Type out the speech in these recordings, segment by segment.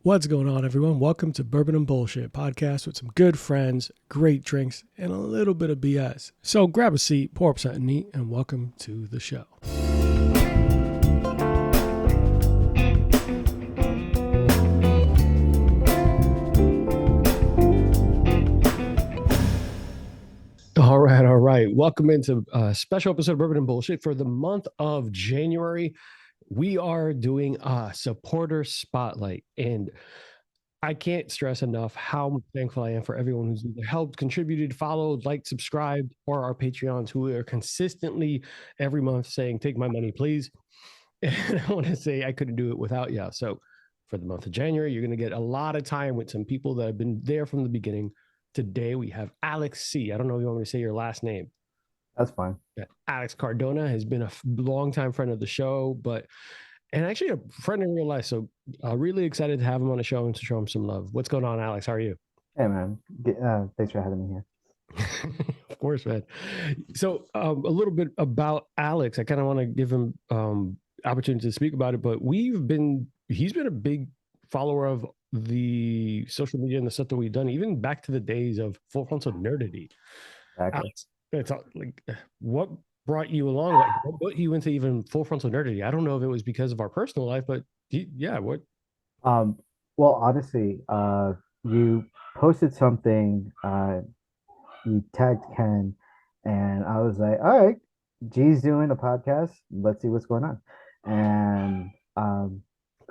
What's going on, everyone? Welcome to Bourbon and Bullshit Podcast with some good friends, great drinks, and a little bit of BS. So grab a seat, pour up something neat, and welcome to the show. All right. Welcome into a special episode of Bourbon and Bullshit for the month of January. We are doing a supporter spotlight, and I can't stress enough how thankful I am for everyone who's either helped, contributed, followed, liked, subscribed, or our Patreons who are consistently every month saying, "Take my money, please." And I want to say I couldn't do it without you. So for the month of January, you're going to get a lot of time with some people that have been there from the beginning. Today we have Alex C. I don't know if you want me to say your last name. That's fine. Alex Cardona has been a longtime friend of the show, and actually a friend in real life. So really excited to have him on the show and to show him some love. What's going on, Alex? How are you? Hey, man. Thanks for having me here. Of course, man. So a little bit about Alex. I kind of want to give him opportunity to speak about it, but he's been a big follower of the social media and the stuff that we've done, even back to the days of Full Frontal Nerdity. Exactly. Alex, it's like, what brought you along? Like, what put you into even Full Frontal Nerdity? I don't know if it was because of our personal life, but yeah, what? Well, honestly, you posted something, you tagged Ken, and I was like, all right, G's doing a podcast. Let's see what's going on. And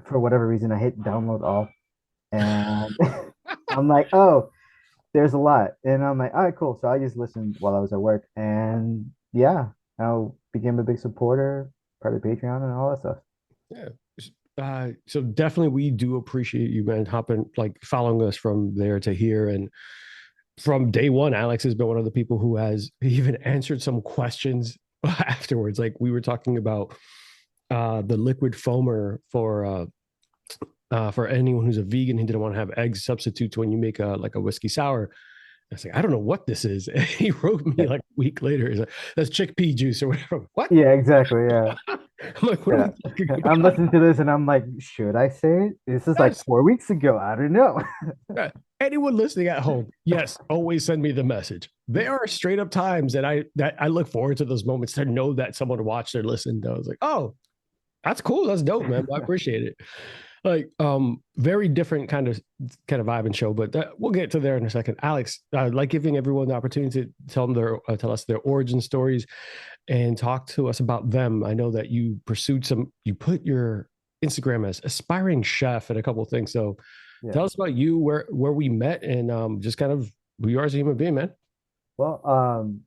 for whatever reason, I hit download all, and I'm like, oh, there's a lot. And I'm like, all right, cool. So I just listened while I was at work. And yeah, I became a big supporter, part of Patreon and all that stuff. Yeah. So definitely we do appreciate you, man, following us from there to here. And from day one, Alex has been one of the people who has even answered some questions afterwards. Like we were talking about the liquid foamer for anyone who's a vegan who didn't want to have egg substitutes when you make a whiskey sour. I was like, I don't know what this is. And he wrote me like a week later. He's like, that's chickpea juice or whatever. What? Yeah, exactly. Yeah. I'm like, what are we talking about? I'm listening to this and I'm like, should I say it? This is like 4 weeks ago. I don't know. Anyone listening at home, yes, always send me the message. There are straight up times that I look forward to those moments to know that someone watched or listened. I was like, oh, that's cool. That's dope, man. I appreciate it. Like very different kind of vibe and show, but we'll get to there in a second. Alex, like giving everyone the opportunity to tell us their origin stories and talk to us about them. I know that you put your Instagram as aspiring chef and a couple of things. So tell us about you, where we met, and just kind of who you are as a human being, man. Well,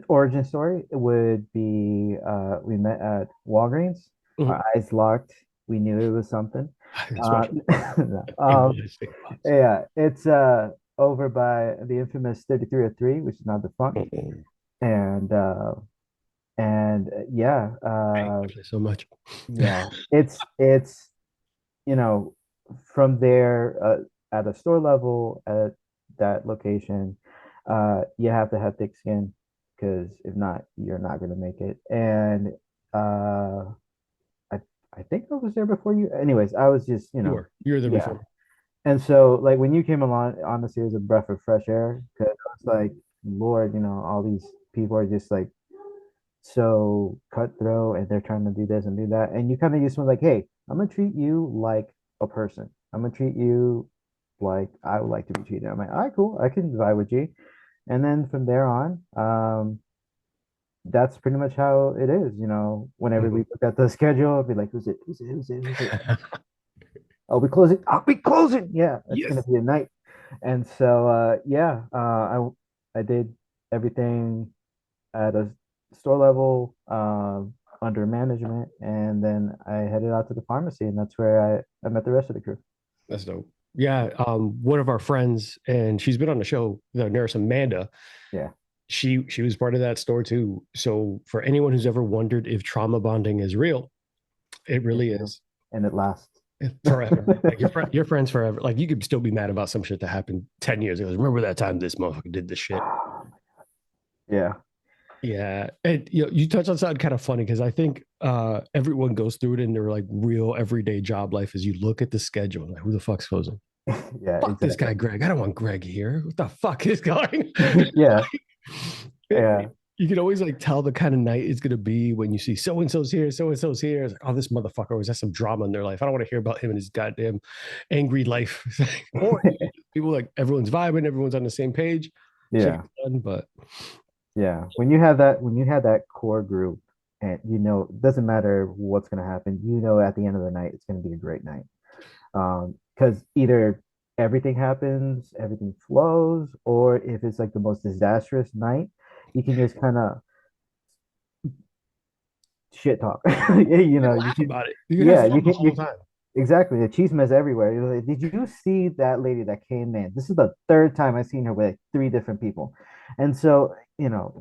origin story would be we met at Walgreens. Mhm. Our eyes locked. We knew it was something. That's Yeah, it's over by the infamous 3303, which is now defunct. And yeah, Thank you so much. yeah, it's from there at a store level at that location, you have to have thick skin because if not, you're not gonna make it. And I think I was there before you. Anyways, I was just, You're there before. And so, like, when you came along, honestly, it was a breath of fresh air because I was like, Lord, all these people are just like so cutthroat and they're trying to do this and do that. And you kind of just went like, hey, I'm gonna treat you like a person. I'm gonna treat you like I would like to be treated. I'm like, all right, cool. I can vibe with you. And then from there on, that's pretty much how it is. Whenever we look at the schedule, I'd be like, who's it? Who's it? Who's it? Who's it? Are we closing? Are we closing? Yeah, it's gonna be a night. And so yeah, I did everything at a store level, under management, and then I headed out to the pharmacy, and that's where I met the rest of the crew. That's dope. Yeah, one of our friends, and she's been on the show, the nurse Amanda. Yeah. She was part of that store too. So for anyone who's ever wondered if trauma bonding is real, it really is. And it lasts forever. Like your friends forever. Like you could still be mad about some shit that happened 10 years ago. Remember that time this motherfucker did this shit? Yeah. Yeah, and you touched on something kind of funny because I think everyone goes through it in their like real everyday job life. As you look at the schedule, like who the fuck's closing? Yeah, Fuck this exactly. guy, Greg. I don't want Greg here. What the fuck is going? Yeah, yeah, You can always like tell the kind of night it's gonna be when you see so and so's here, so and so's here. It's like, oh, this motherfucker was has some drama in their life. I don't want to hear about him and his goddamn angry life. Or people like everyone's vibing, everyone's on the same page. Shit yeah, gets done, but yeah. When you have that core group, and it doesn't matter what's gonna happen. At the end of the night, it's gonna be a great night. Because either everything happens, everything flows, or if it's like the most disastrous night, you can just kind of shit talk. you can You laugh can, about it. You can have yeah, fun you the can, whole time. exactly. The chisme everywhere. You're like, did you see that lady that came in? This is the third time I've seen her with like three different people, and so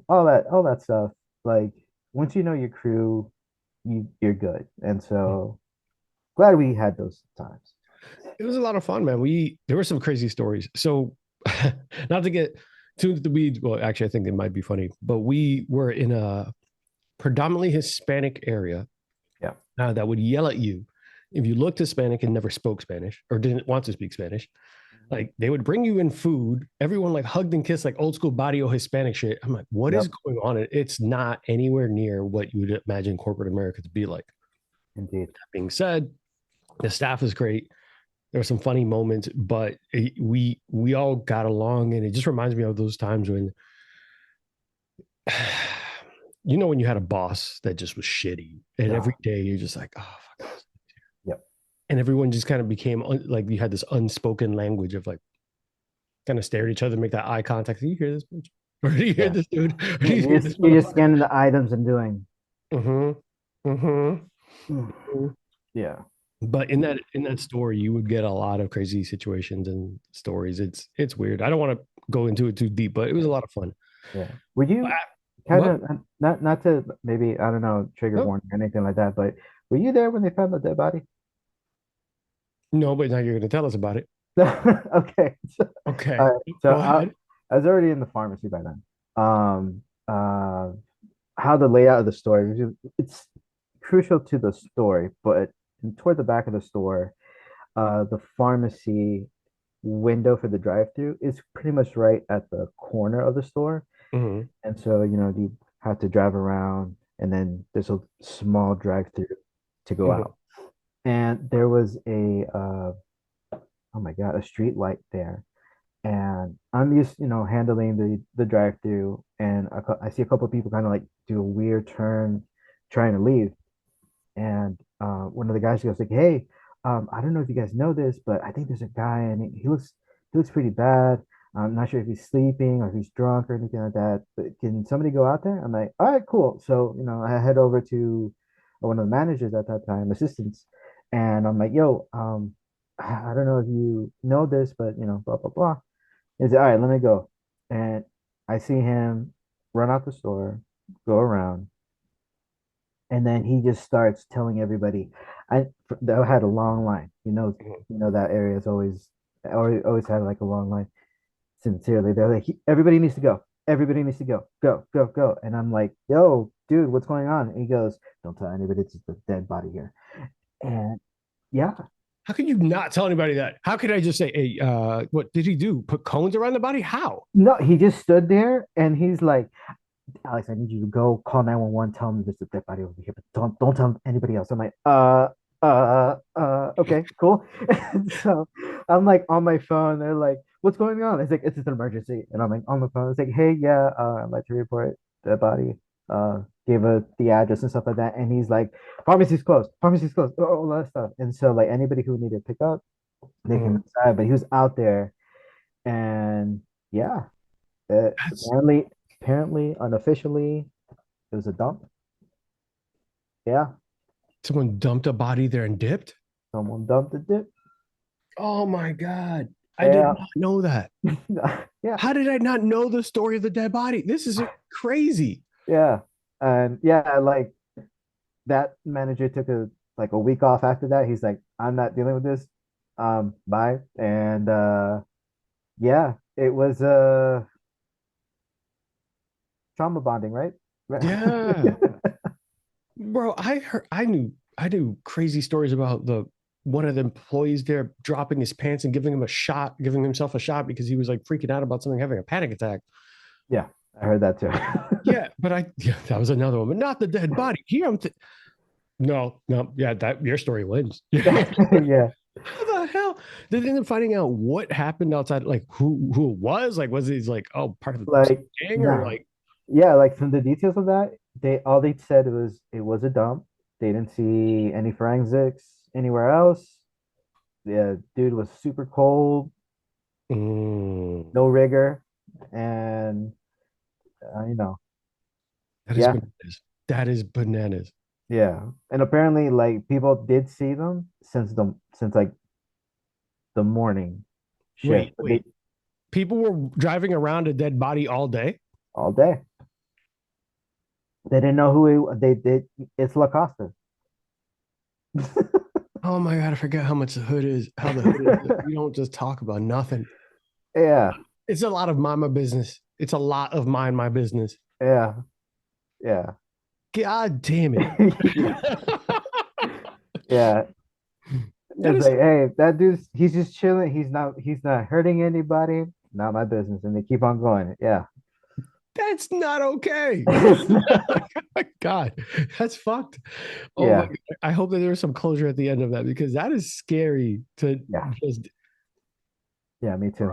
all that stuff. Like once you know your crew, you're good. And so glad we had those times. It was a lot of fun, man. There were some crazy stories. So not to get too into the weeds, well, actually, I think it might be funny, but we were in a predominantly Hispanic area Yeah. that would yell at you if you looked Hispanic and never spoke Spanish or didn't want to speak Spanish. Like they would bring you in food, everyone like hugged and kissed like old school barrio Hispanic shit. I'm like, what is Yep. going on? It's not anywhere near what you would imagine corporate America to be like. Indeed. That being said, the staff is great. There were some funny moments, but we all got along, and it just reminds me of those times when when you had a boss that just was shitty, and Yeah. every day you're just like, oh fuck, Yep. and everyone just kind of became like you had this unspoken language of like kind of stare at each other, make that eye contact. Do you hear this bitch? Or do you hear Yeah. this dude? Or do Yeah, you You're hear just this you're just motherfucker? scanning the items and doing. Mm-hmm. Mm. Mm-hmm. Yeah. But in that story, you would get a lot of crazy situations and stories. It's weird. I don't want to go into it too deep, but it was a lot of fun. Yeah. Would you kind What? of not to maybe, I don't know, trigger No, warning or anything like that, but were you there when they found the dead body? no, but now you're going to tell us about it. Okay. All Okay, right. So go ahead. I was already in the pharmacy by then. Um, how the layout of the store, it's crucial to the story, but toward the back of the store, the pharmacy window for the drive-through is pretty much right at the corner of the store. Hmm. And so, you have to drive around, and then there's a small drive-through to go Hmm. out. And there was oh my God, a street light there. And I'm used, handling the drive-through, and I see a couple of people kind of like do a weird turn trying to leave. And one of the guys goes like, "Hey, I don't know if you guys know this, but I think there's a guy, and he looks pretty bad. I'm not sure if he's sleeping or if he's drunk or anything like that. But can somebody go out there?" I'm like, "All right, cool." So I head over to one of the managers at that time, assistants, and I'm like, "Yo, I don't know if you know this, but blah blah blah." He's like, "All right, let me go," and I see him run out the store, go around, and then he just starts telling everybody. I had a long line. That area is always had like a long line. Sincerely, they're like, everybody needs to go. Everybody needs to go. Go, go, go. And I'm like, yo, dude, what's going on? And he goes, don't tell anybody. It's just a dead body here. And yeah, How could you not tell anybody that? How could I just say, hey, what did he do? Put cones around the body? How? no, he just stood there and he's like, Alex, I need you to go call 911. Tell them there's a dead body over here, but don't tell anybody else. I'm like, okay, cool. And so I'm like on my phone. They're like, what's going on? It's like, it's an emergency. And I'm like on the phone. It's like, hey, yeah, I'd like to report dead body. Gave the address and stuff like that. And he's like, pharmacy's closed, all that stuff. And so like anybody who needed to pick up, they came Mhm. inside, but he was out there. And yeah, That's apparently, unofficially, it was a dump. Yeah, someone dumped a body there and dipped. someone dumped the dip. Oh my God. I did Yeah, not know that. yeah, How did I not know the story of the dead body? This is crazy. yeah, and yeah, like that manager took a week off after that. He's like, I'm not dealing with this. Bye. And yeah, it was trauma bonding, right? Yeah. Bro, I knew crazy stories about the one of the employees there dropping his pants and giving himself a shot because he was like freaking out about something, having a panic attack. Yeah, I heard that too. Yeah, but that was another one, but not the dead body. Here no, no, yeah, that your story wins. Yeah, How the hell did they end up finding out what happened outside? Like who it was? Like was he like, oh, part of the like gang or nah, like yeah, like from the details of that, they said was it was a dump. They didn't see any forensics anywhere else. The dude was super cold, mm, no rigor, and you know, that is yeah, bananas. That is bananas. yeah. And apparently, like people did see them since like the morning shift, Wait, but they wait. People were driving around a dead body all day. all day. They didn't know who they did. It's La Costa. Oh my god, I forget how much the hood is. How the hood is. We don't just talk about nothing. Yeah, It's a lot of mama business. It's a lot of mind my business. yeah, yeah, God damn it. yeah. That It's is like, hey, that dude's he's just chilling. He's not hurting anybody. Not my business. And they keep on going. Yeah. that's not okay. It's not- Oh my God, that's fucked. Oh my yeah. God. I hope that there's some closure at the end of that because that is scary to Yeah. just. Yeah, me too.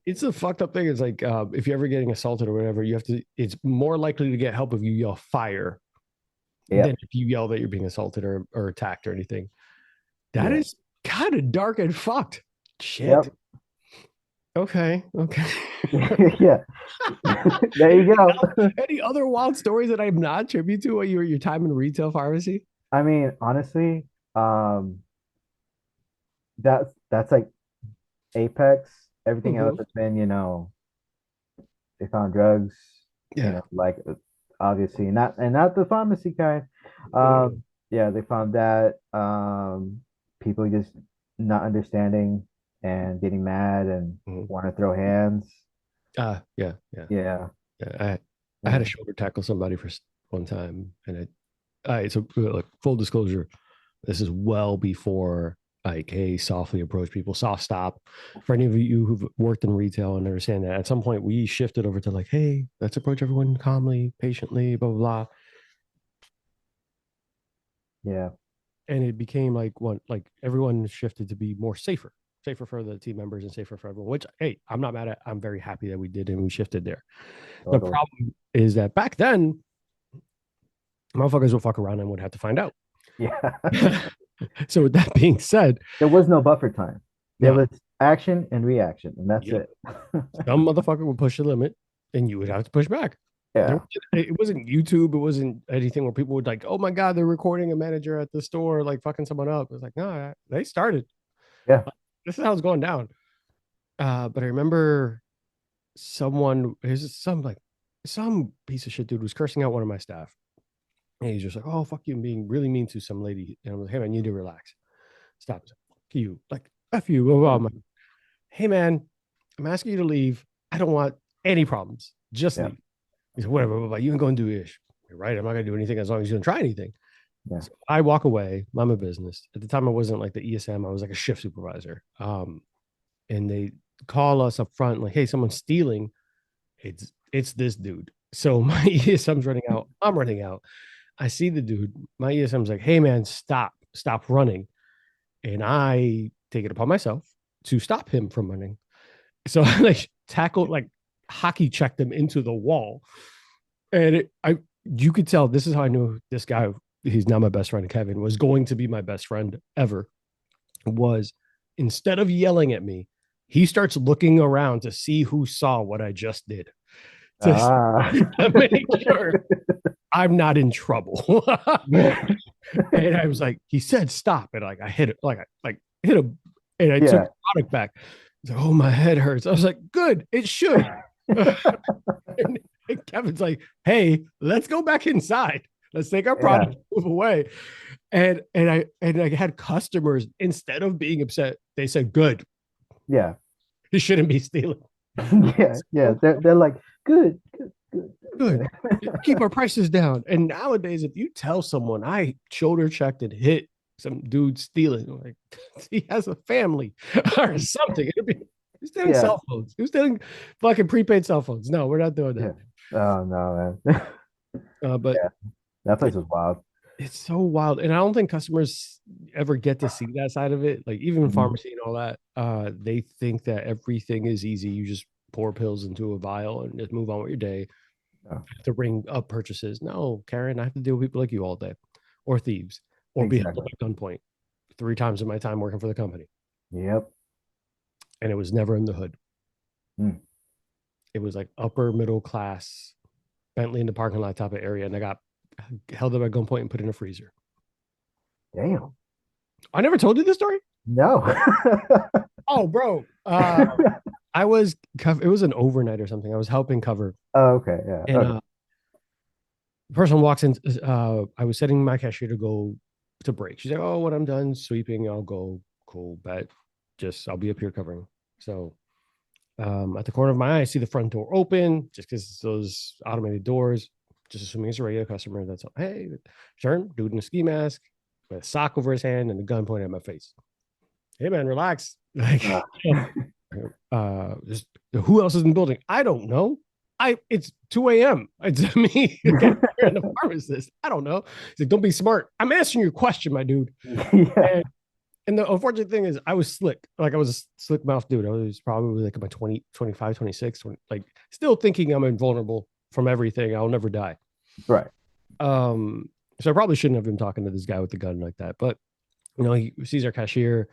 It's a fucked up thing. It's like if you're ever getting assaulted or whatever, you have to. It's more likely to get help if you yell fire Yeah. than if you yell that you're being assaulted or attacked or anything. That Yeah. is kind of dark and fucked. Shit. Yep. Okay. Okay. Yeah. There you go. Any other wild stories that I'm not tribute to your time in retail pharmacy? I mean, honestly, um, that's like apex. Everything else Mhm. has been, they found drugs, Yeah. like obviously not the pharmacy kind. Mm. Yeah, they found that people just not understanding and getting mad and Mhm. want to throw hands. Yeah, yeah, Yeah, yeah. I had a yeah, shoulder tackle somebody for one time, and so like full disclosure, this is well before like, hey, softly approach people, soft stop. For any of you who've worked in retail and understand that, at some point we shifted over to like, hey, let's approach everyone calmly, patiently, blah blah blah, yeah, and it became like like everyone shifted to be more safer for the team members and safer for everyone. Which, hey, I'm not mad at. I'm very happy that we did and we shifted there. The totally. problem is that back then, motherfuckers would fuck around and would have to find out. Yeah, So with that being said, there was no buffer time. There no, was action and reaction, and that's yep, it. some motherfucker would push the limit, and you would have to push back. There, Yeah, it wasn't YouTube. It wasn't anything where people would like, oh my god, they're recording a manager at the store, like fucking someone up. It was like, no, they started. yeah, This is how it's going down. But I remember someone, is some like some piece of shit dude was cursing out one of my staff. And he's just like, oh, fuck you, and being really mean to some lady. And I'm like, hey, man, you need to relax. Stop. Fuck you. Like, F you. I'm like, hey, man, I'm asking you to leave. I don't want any problems. Just yeah, leave. He's like, whatever, but you can go and do ish. You're right. I'm not going to do anything as long as you don't try anything. yeah. So I walk away. I'm a business. At the time, I wasn't like the ESM. I was like a shift supervisor. And they call us up front, like, hey, someone's stealing. It's this dude. So my ESM's running out. I'm running out. I see the dude. My ESM's like, hey man, stop running. And I take it upon myself to stop him from running. So I like tackled, like hockey checked him into the wall. And you could tell this is how I knew this guy, he's now my best friend, Kevin, was going to be my best friend ever. Was instead of yelling at me, he starts looking around to see who saw what I just did. To, Ah, to make sure I'm not in trouble. yeah, And I was like, he said stop, and like I hit it, like I hit him, and I took yeah. the product back. Like, oh, my head hurts. I was like, good, it should. And Kevin's like, hey, let's go back inside. Let's take our Yeah, product, move away. And I had customers, instead of being upset, they said, good, yeah, he shouldn't be stealing. yeah, yeah. They're like good, good. Good. Keep our prices down. And nowadays, if you tell someone I shoulder checked and hit some dude stealing, like he has a family or something, he's stealing cell phones. He's stealing fucking prepaid cell phones. No, we're not doing that. Oh no, man. But that place was wild. It's so wild. And I don't think customers ever get to see that side of it. Like even pharmacy and all that, they think that everything is easy. You just pour pills into a vial and just move on with your day. To ring up purchases. No, Karen, I have to deal with people like you all day, or thieves, or be held at gunpoint 3 times in my time working for the company. Yep. And it was never in the hood. It was like upper middle class, Bentley in the parking lot type of area, and I got held up at gunpoint and put in a freezer. Damn. I never told you this story? No. Oh, bro. It was an overnight or something. I was helping cover. Oh, okay. Yeah. And the person walks in. I was setting my cashier to go to break. She's like, "Oh, when I'm done sweeping, I'll go." Cool, bet. I'll be up here covering. So, at the corner of my eye, I see the front door open, just because those automated doors. Just assuming it's a regular customer. That's all. Hey, turn, dude in a ski mask, with a sock over his hand and a gun pointed at my face. Hey, man, relax. Like, who else is in the building? I don't know. It's 2 a.m. It's me and the pharmacist. I don't know. He's like, don't be smart. I'm answering your question, my dude. Yeah. And the unfortunate thing is I was slick. Like I was a slick mouth dude. I was probably like about 20, 25, 26, 20, like still thinking I'm invulnerable from everything. I'll never die. Right. So I probably shouldn't have been talking to this guy with the gun like that. But, he sees our cashier.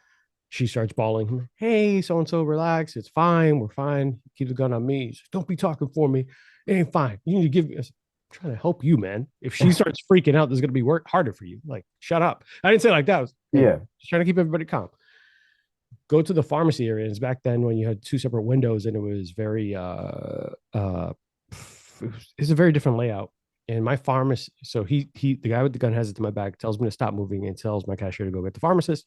She starts bawling. Hey, so-and-so, relax. It's fine. We're fine. Keep the gun on me. Says, don't be talking for me. It ain't fine. You need to give me. I'm trying to help you, man. If she starts freaking out, this is going to be harder for you. Like, shut up. I didn't say it like that. Just trying to keep everybody calm. Go to the pharmacy area. It's back then when you had 2 separate windows and it was very, it's a very different layout. And my pharmacist, so the guy with the gun has it to my back, tells me to stop moving and tells my cashier to go get the pharmacist.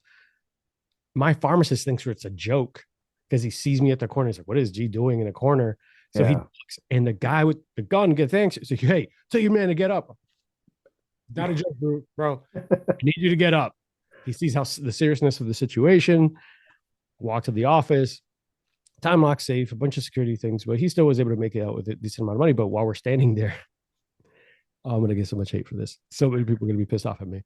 My pharmacist thinks it's a joke because he sees me at the corner. He's like, what is G doing in a corner? So he looks, and the guy with the gun gets anxious. He's like, hey, tell your man to get up. Not a joke, bro. I need you to get up. He sees the seriousness of the situation, walk to the office, time lock safe, a bunch of security things, but he still was able to make it out with a decent amount of money. But while we're standing there, I'm going to get so much hate for this. So many people are going to be pissed off at me.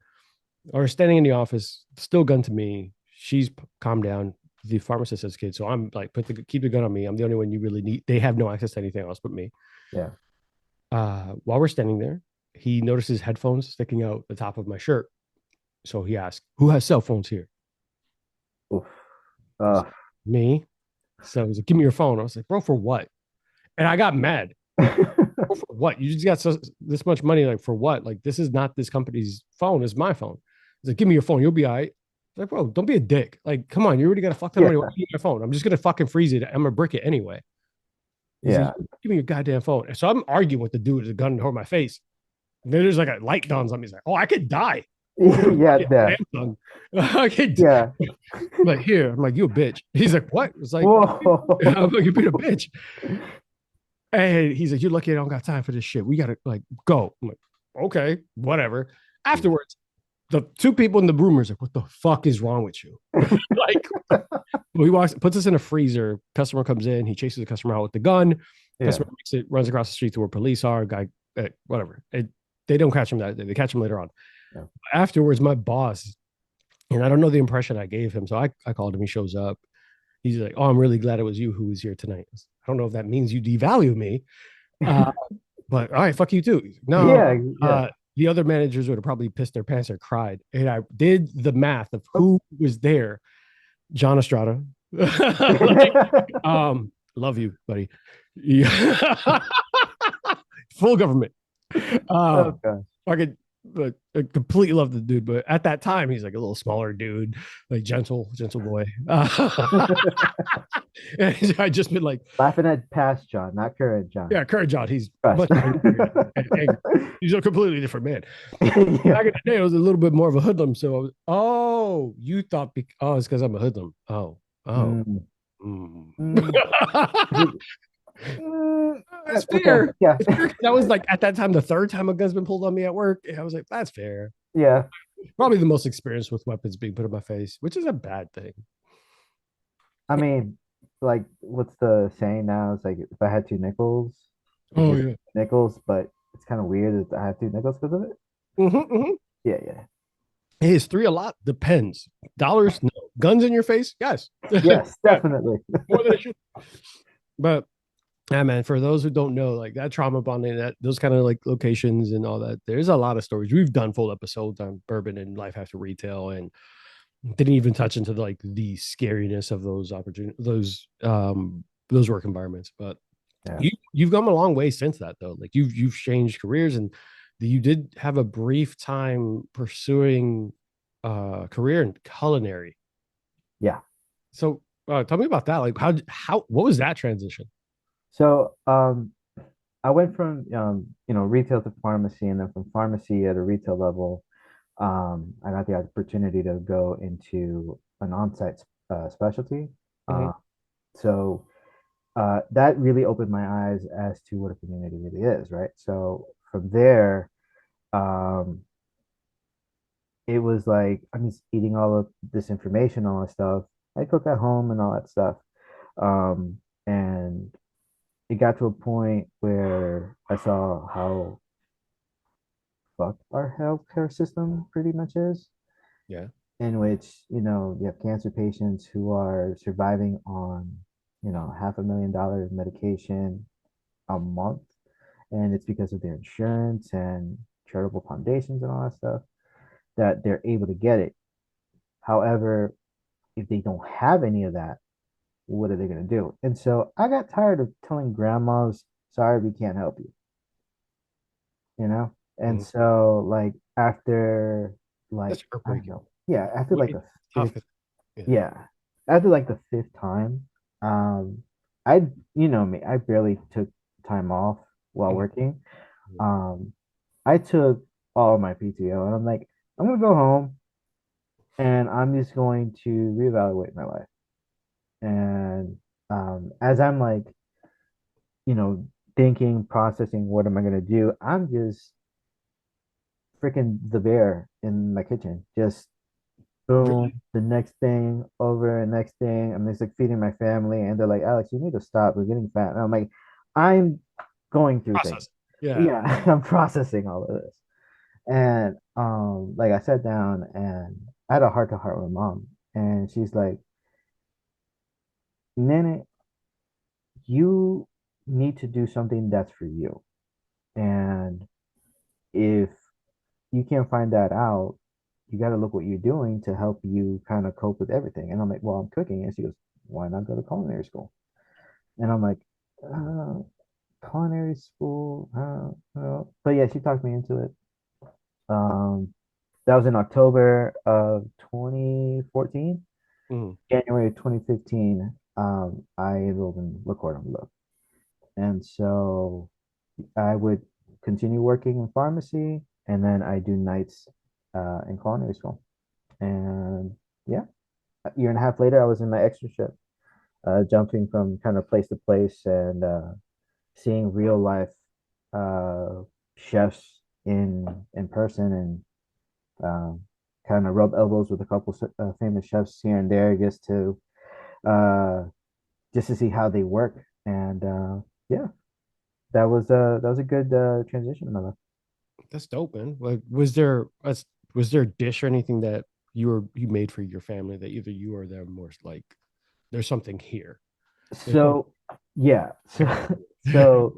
Or standing in the office, still gun to me. She's calmed down. The pharmacist has kids. So I'm like, keep the gun on me. I'm the only one you really need. They have no access to anything else but me. Yeah. While we're standing there, he notices headphones sticking out the top of my shirt. So he asked, who has cell phones here? Me. So he's like, give me your phone. I was like, bro, for what? And I got mad. Bro, for what? You just got this much money. Like, for what? Like, this is not this company's phone. It's my phone. He's like, give me your phone. You'll be all right. Like, bro, don't be a dick. Like, come on, you already got a fuck ton of money. Why do you need my phone? I'm just gonna fucking freeze it. I'm gonna brick it anyway. He's like, give me your goddamn phone. So I'm arguing with the dude with the gun over my face. And then there's like a light dawns on me. He's like, oh, I could die. I could die. Like, here, I'm like, you a bitch. He's like, what? It's like, I'm like, you're being a bitch. And he's like, you're lucky I don't got time for this shit. We gotta like go. I'm like, okay, whatever. Afterwards, the 2 people in the room are like, what the fuck is wrong with you? Like, he puts us in a freezer. Customer comes in. He chases the customer out with the gun. Customer makes it, runs across the street to where police are. Guy, whatever. They don't catch him that day. They catch him later on. Yeah. Afterwards, my boss, and I don't know the impression I gave him. So I called him. He shows up. He's like, oh, I'm really glad it was you who was here tonight. I don't know if that means you devalue me. But all right, fuck you too. No. The other managers would have probably pissed their pants or cried. And I did the math of who was there. John Estrada. Love you, buddy. Full government. I completely love the dude, but at that time he's like a little smaller dude, like gentle boy. And I just been like laughing at past John, not current John. Yeah, current John. He's much angry. He's a completely different man. Back in the day, I was a little bit more of a hoodlum. So you thought it's because I'm a hoodlum. That's Okay, fair. yeah, It's fair 'cause that was like at that time the third time a gun's been pulled on me at work. And I was like, that's fair. yeah. Probably the most experience with weapons being put in my face, which is a bad thing. I mean, like, what's the saying now? It's like if I had two nickels, I Oh give yeah. nickels, but it's kind of weird that I have two nickels because of it. Hmm. Yeah, yeah. Hey, is three a lot? Depends. Dollars, no. Guns in your face, yes. Yes, Yeah, definitely. more than it should. But yeah, man, for those who don't know, like that trauma bonding, that those kind of like locations and all that, there's a lot of stories. We've done full episodes on bourbon and life after retail, and didn't even touch into like the scariness of those opportunities, those work environments. But Yeah. you've come a long way since that though. Like you've changed careers, and you did have a brief time pursuing career in culinary. Yeah. So tell me about that. Like how what was that transition? So, I went from retail to pharmacy, and then from pharmacy at a retail level, I got the opportunity to go into an on-site specialty. Mhm. Uh, so that really opened my eyes as to what a community really is, right? So from there, um, it was like I'm just eating all of this information, all that stuff. I cook at home and all that stuff. And it got to a point where I saw how fucked our healthcare system pretty much is, Yeah. in which, you have cancer patients who are surviving on, $500,000 medication a month. And it's because of their insurance and charitable foundations and all that stuff that they're able to get it. However, if they don't have any of that, what are they going to do? And so I got tired of telling grandmas, sorry, we can't help you, you know? And Mhm. so, like, after, like, That's I don't heartbreaking. know, yeah, after like It's the tough. fifth, Yeah. yeah, after like the fifth time, um, you know me, I barely took time off while Mhm. working. Um, I took all my PTO and I'm like, I'm gonna go home and I'm just going to reevaluate my life. And as I'm like, you know, thinking, processing, what am I gonna do? I'm just freaking the bear in my kitchen, just boom, Really the next thing over, the next thing. I'm just like feeding my family, and they're like, Alex, you need to stop. We're getting fat. And I'm like, I'm going through things. process. Yeah. Yeah, I'm processing all of this. And like I sat down and I had a heart to heart with mom, and she's like, Nene, you need to do something that's for you. And if you can't find that out, you got to look what you're doing to help you kind of cope with everything. And I'm like, well, I'm cooking. And she goes, why not go to culinary school? And I'm like, uh, culinary school, but yeah, she talked me into it. Um, that was in October of 2014. Mhm. January of 2015, I enrolled in Le Cordon Bleu. And so I would continue working in pharmacy, and then I do nights in culinary school. And yeah, a year and a half later, I was in my externship, jumping from kind of place to place and seeing real life uh, chefs in person and um, kind of rub elbows with a couple famous chefs here and there uh, just to see how they work. And yeah, that was a good transition in my life. That's dope, man. Like, was there a dish or anything that you made for your family that either you or them were like, there's something here. There's something. So yeah, so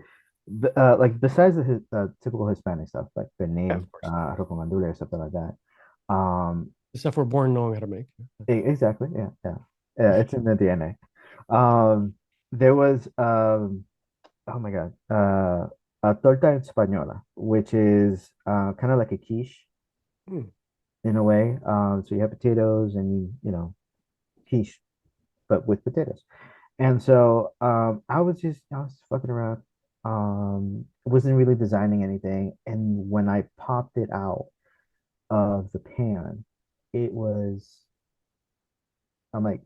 like besides the typical Hispanic stuff like Yeah, penne, of course. arroz con mandule or something like that. Um, The stuff we're born knowing how to make. exactly, yeah, yeah, yeah. It's in the DNA. There was oh my God, a torta española, which is kind of like a quiche Hmm. in a way. So you have potatoes and quiche, but with potatoes. And so I was fucking around. Wasn't really designing anything. And when I popped it out of the pan, it was I'm like,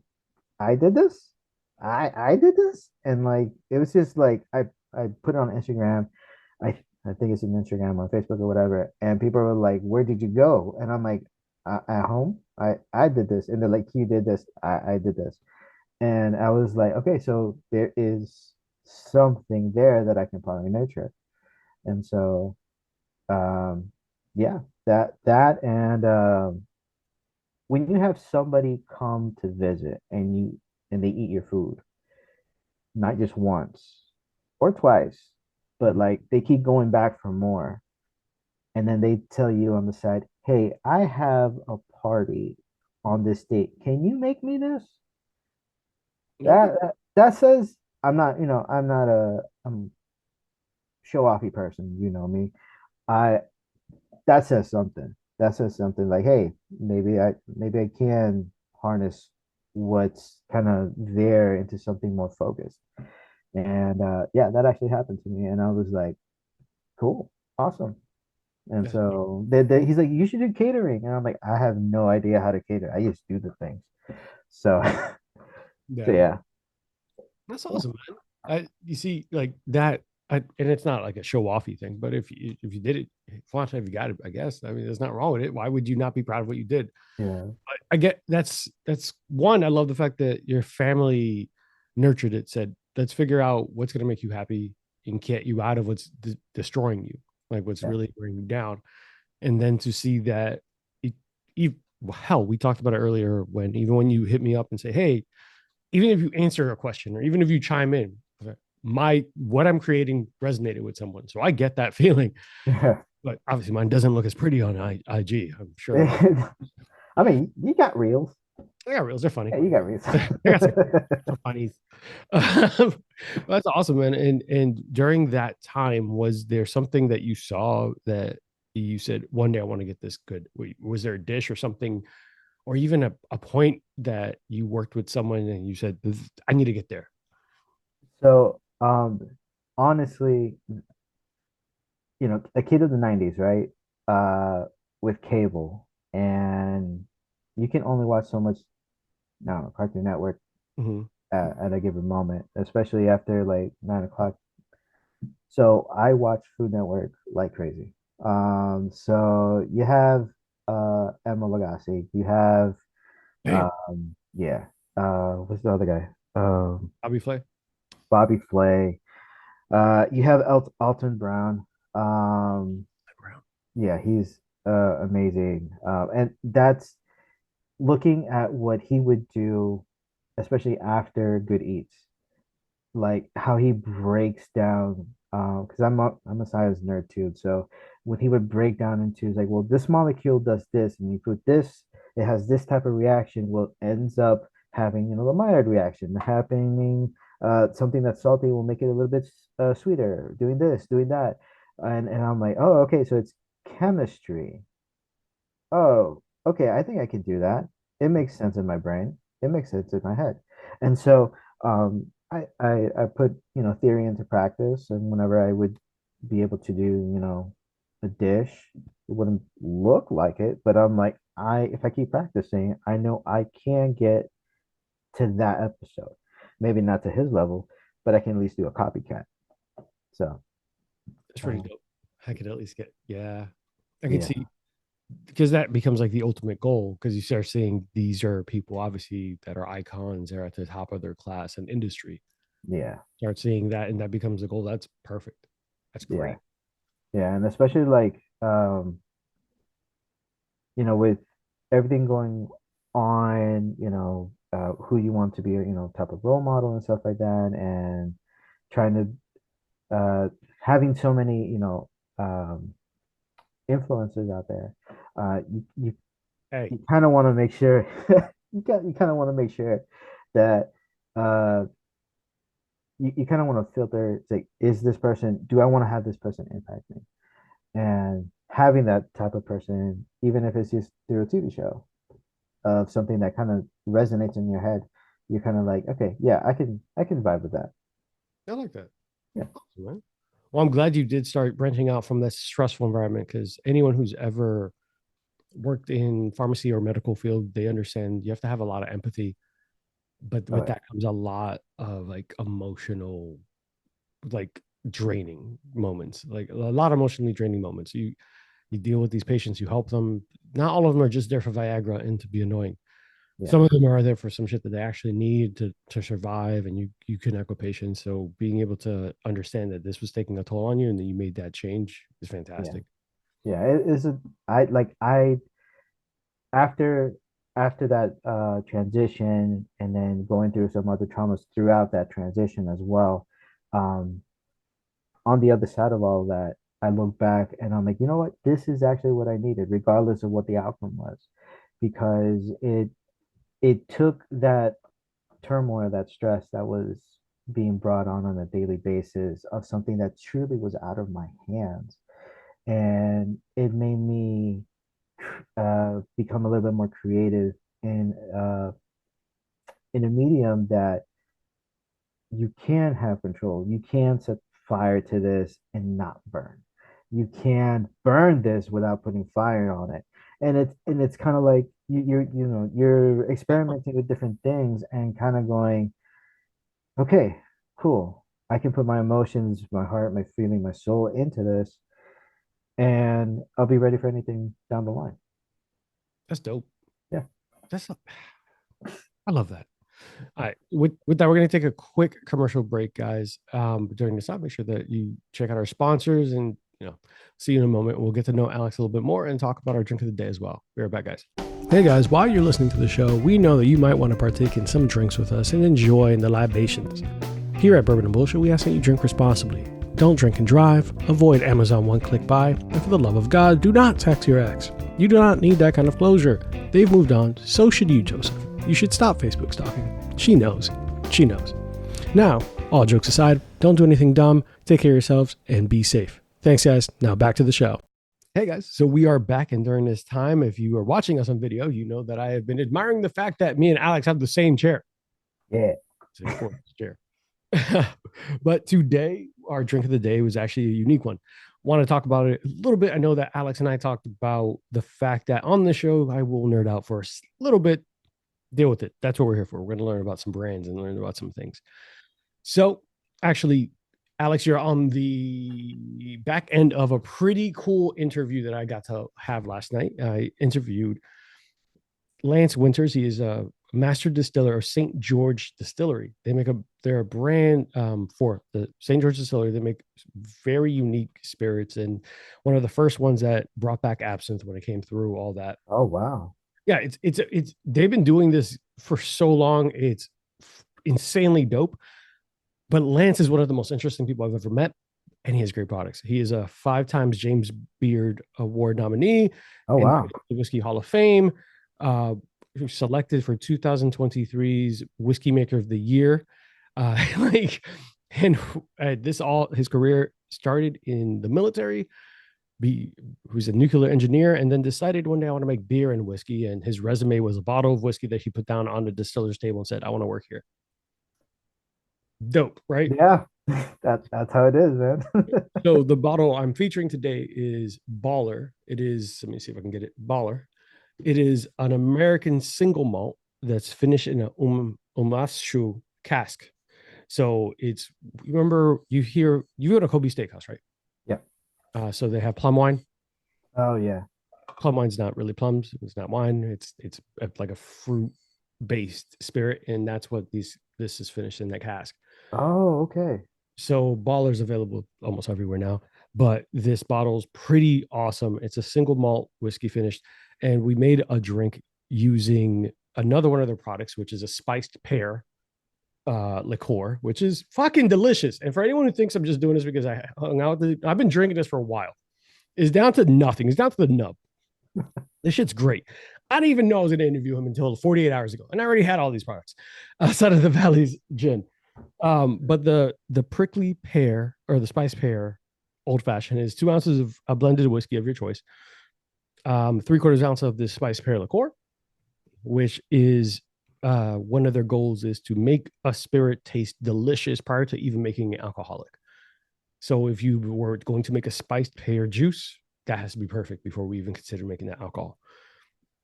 I did this? I did this, and like it was just like I put it on Instagram. I think it's an Instagram on Facebook or whatever, and people were like, "Where did you go?" And I'm like, "At home. I did this," and they're like, "You did this. I did this," and I was like, "Okay, so there is something there that I can probably nurture," and so yeah, that and when you have somebody come to visit and they eat your food, not just once or twice, but like they keep going back for more. And then they tell you on the side, hey, I have a party on this date. Can you make me this? Okay. That says I'm not I'm show offy person, you know me. I that says something. That says something like, hey, maybe I can harness what's kind of there into something more focused. And yeah, that actually happened to me. And I was like, cool, awesome. And That's so he's like, you should do catering. And I'm like, I have no idea how to cater. I just do the things. So, so yeah. yeah. That's awesome, man. You see, like that, and it's not like a show offy thing, but if you did it, flash if you got it, I guess. I mean, there's not wrong with it. Why would you not be proud of what you did? Yeah. I get that's one. I love the fact that your family nurtured it. Said, let's figure out what's going to make you happy and get you out of what's destroying you, like what's Yeah. really bringing you down. And then to see that, it, it, hell, we talked about it earlier when even when you hit me up and say, hey, even if you answer a question or even if you chime in, my what I'm creating resonated with someone. So I get that feeling. Yeah. But obviously mine doesn't look as pretty on IG. I'm sure that I mean, you got reels. yeah, reels are funny. Yeah, you got reels. I got some funnies. That's awesome, man. And during that time, was there something that you saw that you said one day I want to get this good? Was there a dish or something, or even a point that you worked with someone and you said, I need to get there? So, honestly, a kid of the 90s, right? With cable, and you can only watch so much now, Cartoon Network Mm-hmm. at a given moment, especially after like 9 o'clock. So I watch Food Network like crazy. So you have Emma Lagasse, you have Damn, yeah, what's the other guy? Bobby Flay. Bobby Flay. You have Alton Brown. Um, yeah, he's amazing. And that's looking at what he would do, especially after Good Eats, like how he breaks down. Because I'm a science nerd too, so when he would break down into like, well, this molecule does this, and you put this, it has this type of reaction. Well, it ends up having the Maillard reaction happening. Something that's salty will make it a little bit sweeter. Doing this, doing that, and I'm like, oh, okay, so it's chemistry. Oh, okay, I think I can do that. It makes sense in my brain. It makes sense in my head. And so I put, theory into practice, and whenever I would be able to do, a dish, it wouldn't look like it, but I'm like, if I keep practicing, I know I can get to that episode. Maybe not to his level, but I can at least do a copycat. So, It's pretty uh, dope. I could at least get, yeah. I could yeah, see because that becomes like the ultimate goal because you start seeing these are people obviously that are icons, they're at the top of their class and industry. yeah, Start seeing that and that becomes the goal. That's perfect. That's yeah, great. yeah. And especially like, with everything going on, who you want to be, type of role model and stuff like that, and trying to having so many, influencers out there, you Hey, you kind of want to make sure you kind of want to make sure that uh you kind of want to filter. It's like, is this person? Do I want to have this person impact me? And having that type of person, even if it's just through a TV show, of something that kind of resonates in your head, you're kind of like, okay, yeah, I can vibe with that. I like that. Yeah, Awesome, man. Well, I'm glad you did start branching out from this stressful environment because anyone who's ever worked in pharmacy or medical field, they understand you have to have a lot of empathy but Oh, with that comes a lot of like emotional, like draining moments, like a lot of emotionally draining moments. You deal with these patients, you help them. Not all of them are just there for Viagra and to be annoying. yeah. Some of them are there for some shit that they actually need to survive, and you connect with patients. So being able to understand that this was taking a toll on you and that you made that change is Yeah. fantastic. Yeah. It is a, I after after that transition and then going through some other traumas throughout that transition as well. Um, on the other side of all of that, I look back and I'm like, you know what? This is actually what I needed, regardless of what the outcome was, because it took that turmoil, that stress that was being brought on a daily basis of something that truly was out of my hands, and it made me become a little bit more creative in a medium that you can have control. You can set fire to this and not burn. You can burn this without putting fire on it. And it's kind of like you're experimenting with different things and kind of going, okay, cool. I can put my emotions, my heart, my feeling, my soul into this, and I'll be ready for anything down the line. That's dope. Yeah. That's I love that. All right. With that, we're going to take a quick commercial break, guys. During this time, make sure that you check out our sponsors and, see you in a moment. We'll get to know Alex a little bit more and talk about our drink of the day as well. Be right back, guys. Hey, guys, while you're listening to the show, we know that you might want to partake in some drinks with us and enjoy the libations. Here at Bourbon and Bullshit, we ask that you drink responsibly. Don't drink and drive. Avoid Amazon one-click buy. And for the love of God, do not text your ex. You do not need that kind of closure. They've moved on. So should you, Joseph. You should stop Facebook stalking. She knows. She knows. Now, all jokes aside, don't do anything dumb. Take care of yourselves and be safe. Thanks, guys. Now back to the show. Hey, guys. So we are back. And during this time, if you are watching us on video, you know that I have been admiring the fact that me and Alex have the same chair. Yeah. It's a chair. But today, our drink of the day was actually a unique one. Want to talk about it a little bit. I know that Alex and I talked about the fact that on the show, I will nerd out for a little bit. Deal with it. That's what we're here for. We're going to learn about some brands and learn about some things. So, actually, Alex, you're on the back end of a pretty cool interview that I got to have last night. I interviewed Lance Winters. He is a master distiller of St. George Distillery. They're a brand for the St. George Distillery. They make very unique spirits and one of the first ones that brought back absinthe when it came through all that. Oh, wow. Yeah, it's they've been doing this for so long. It's insanely dope. But Lance is one of the most interesting people I've ever met, and he has great products. He is a 5 times James Beard Award nominee Oh, and wow. the Whiskey Hall of Fame. Selected for 2023's Whiskey Maker of the Year. Like, and his career started in the military. Who's a nuclear engineer, and then decided one day I want to make beer and whiskey. And his resume was a bottle of whiskey that he put down on the distiller's table and said, "I want to work here." Dope, right? Yeah. That's how it is, man. So the bottle I'm featuring today is Baller. It is, let me see if I can get it. Baller. It is an American single malt that's finished in a umashu cask. So it's, remember, you go to Kobe Steakhouse, right? Yeah. So they have plum wine. Oh, yeah. Plum wine's not really plums. It's not wine. It's like a fruit based spirit, and that's what this is finished in that cask. Oh, okay. So Baller's available almost everywhere now, but this bottle's pretty awesome. It's a single malt whiskey finished, and we made a drink using another one of their products, which is a spiced pear liqueur, which is fucking delicious. And for anyone who thinks I'm just doing this because I hung out with I've been drinking this for a while. It's down to nothing. It's down to the nub. This shit's great. I didn't even know I was going to interview him until 48 hours ago, and I already had all these products outside of the Valley's gin. But the prickly pear or the spiced pear old fashioned is 2 ounces of a blended whiskey of your choice. 3/4 ounce of this spiced pear liqueur, which is one of their goals is to make a spirit taste delicious prior to even making it alcoholic. So if you were going to make a spiced pear juice, that has to be perfect before we even consider making that alcohol.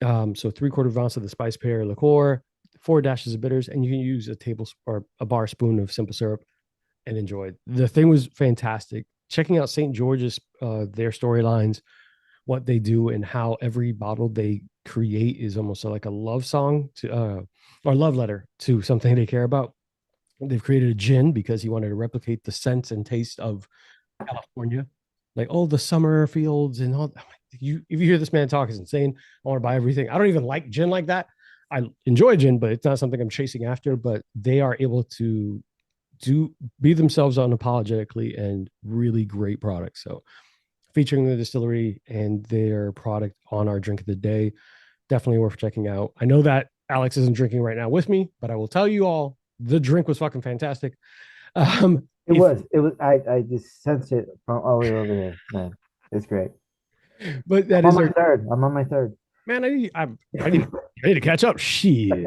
So 3/4 ounce of the spiced pear liqueur, 4 dashes of bitters, and you can use a tablespoon or a bar spoon of simple syrup and enjoy it. The thing was fantastic. Checking out St. George's, their storylines, what they do, and how every bottle they create is almost like a love song to, or love letter to something they care about. They've created a gin because he wanted to replicate the scent and taste of California, like all the summer fields and all. You, if you hear this man talk, it's insane. I want to buy everything. I don't even like gin like that. I enjoy gin, but it's not something I'm chasing after. But they are able to do be themselves unapologetically and really great products. So featuring the distillery and their product on our drink of the day, definitely worth checking out. I know that Alex isn't drinking right now with me, but I will tell you all the drink was fucking fantastic. It was. It was. I just sensed it from all the way over here, man. It's great. But that I'm on is my our third. I'm on my third. man. I need to catch up. Shit,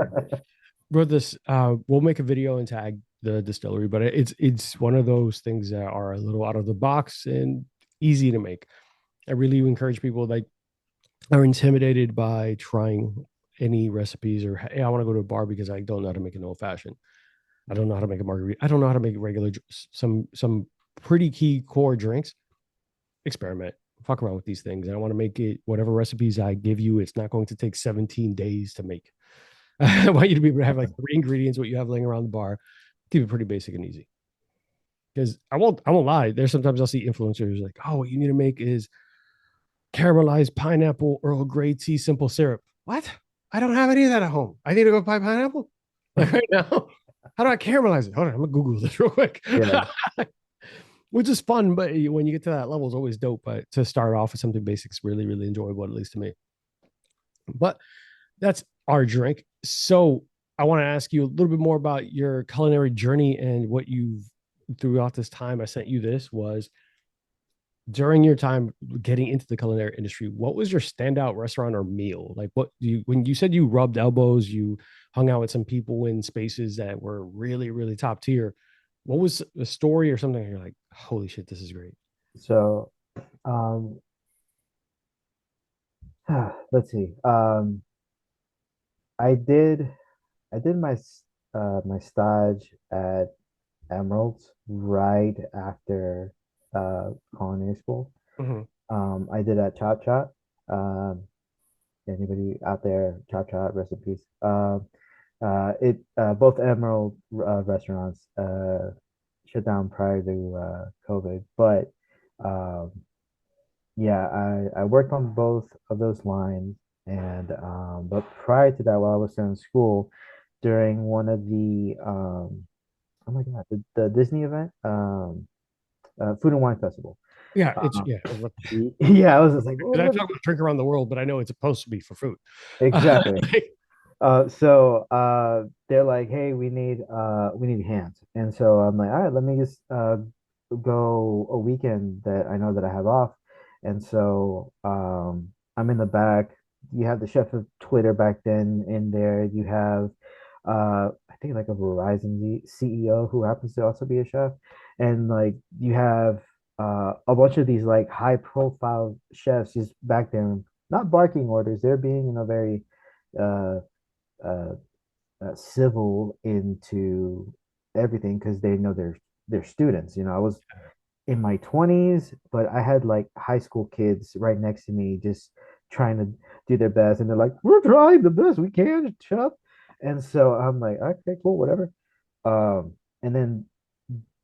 bro. This we'll make a video and tag the distillery, but it's one of those things that are a little out of the box and easy to make. I really encourage people like are intimidated by trying any recipes or hey, I want to go to a bar because I don't know how to make an old fashioned. I don't know how to make a margarita. I don't know how to make regular some pretty key core drinks. Experiment, fuck around with these things. And I want to make it whatever recipes I give you. It's not going to take 17 days to make. I want you to be able to have like 3 ingredients, what you have laying around the bar. Keep it pretty basic and easy. Because I won't lie. There's sometimes I'll see influencers like, oh, what you need to make is caramelized pineapple Earl Grey tea simple syrup. What? I don't have any of that at home. I need to go buy pineapple like right now. How do I caramelize it? Hold on, I'm gonna Google this real quick. Yeah. Which is fun, but when you get to that level, it's always dope. But to start off with something basic is really, really enjoyable, at least to me. But that's our drink. So I want to ask you a little bit more about your culinary journey and what you've throughout this time. I sent you this was during your time getting into the culinary industry, what was your standout restaurant or meal? Like what you when you said you rubbed elbows, you hung out with some people in spaces that were really, really top tier. What was a story or something you're like, holy shit, this is great? So, um, let's see. I did I did my stage at Emerald's right after culinary school. Mm-hmm. I did at Chop Chop. Um, Anybody out there, Chop Chop recipes. It both Emerald restaurants shut down prior to COVID, but um, yeah, I worked on both of those lines, and but prior to that, while I was still in school, during one of the oh my God, the Disney event, Food and Wine Festival. Yeah, it's Um, yeah. yeah, I was just like, I what? talk about drink around the world, but I know it's supposed to be for food. Exactly. They're like, hey, we need hands. And so I'm like, all right, let me just go a weekend that I know that I have off. And so I'm in the back. You have the chef of Twitter back then in there. You have I think like a Verizon CEO who happens to also be a chef. And like you have a bunch of these like high profile chefs just back there, not barking orders. They're being, very uh, uh, civil into everything because they know they're students. I was in my 20s, but I had like high school kids right next to me just trying to do their best, and they're like, "We're trying the best we can, chef." And so I'm like, "Okay, cool, whatever." And then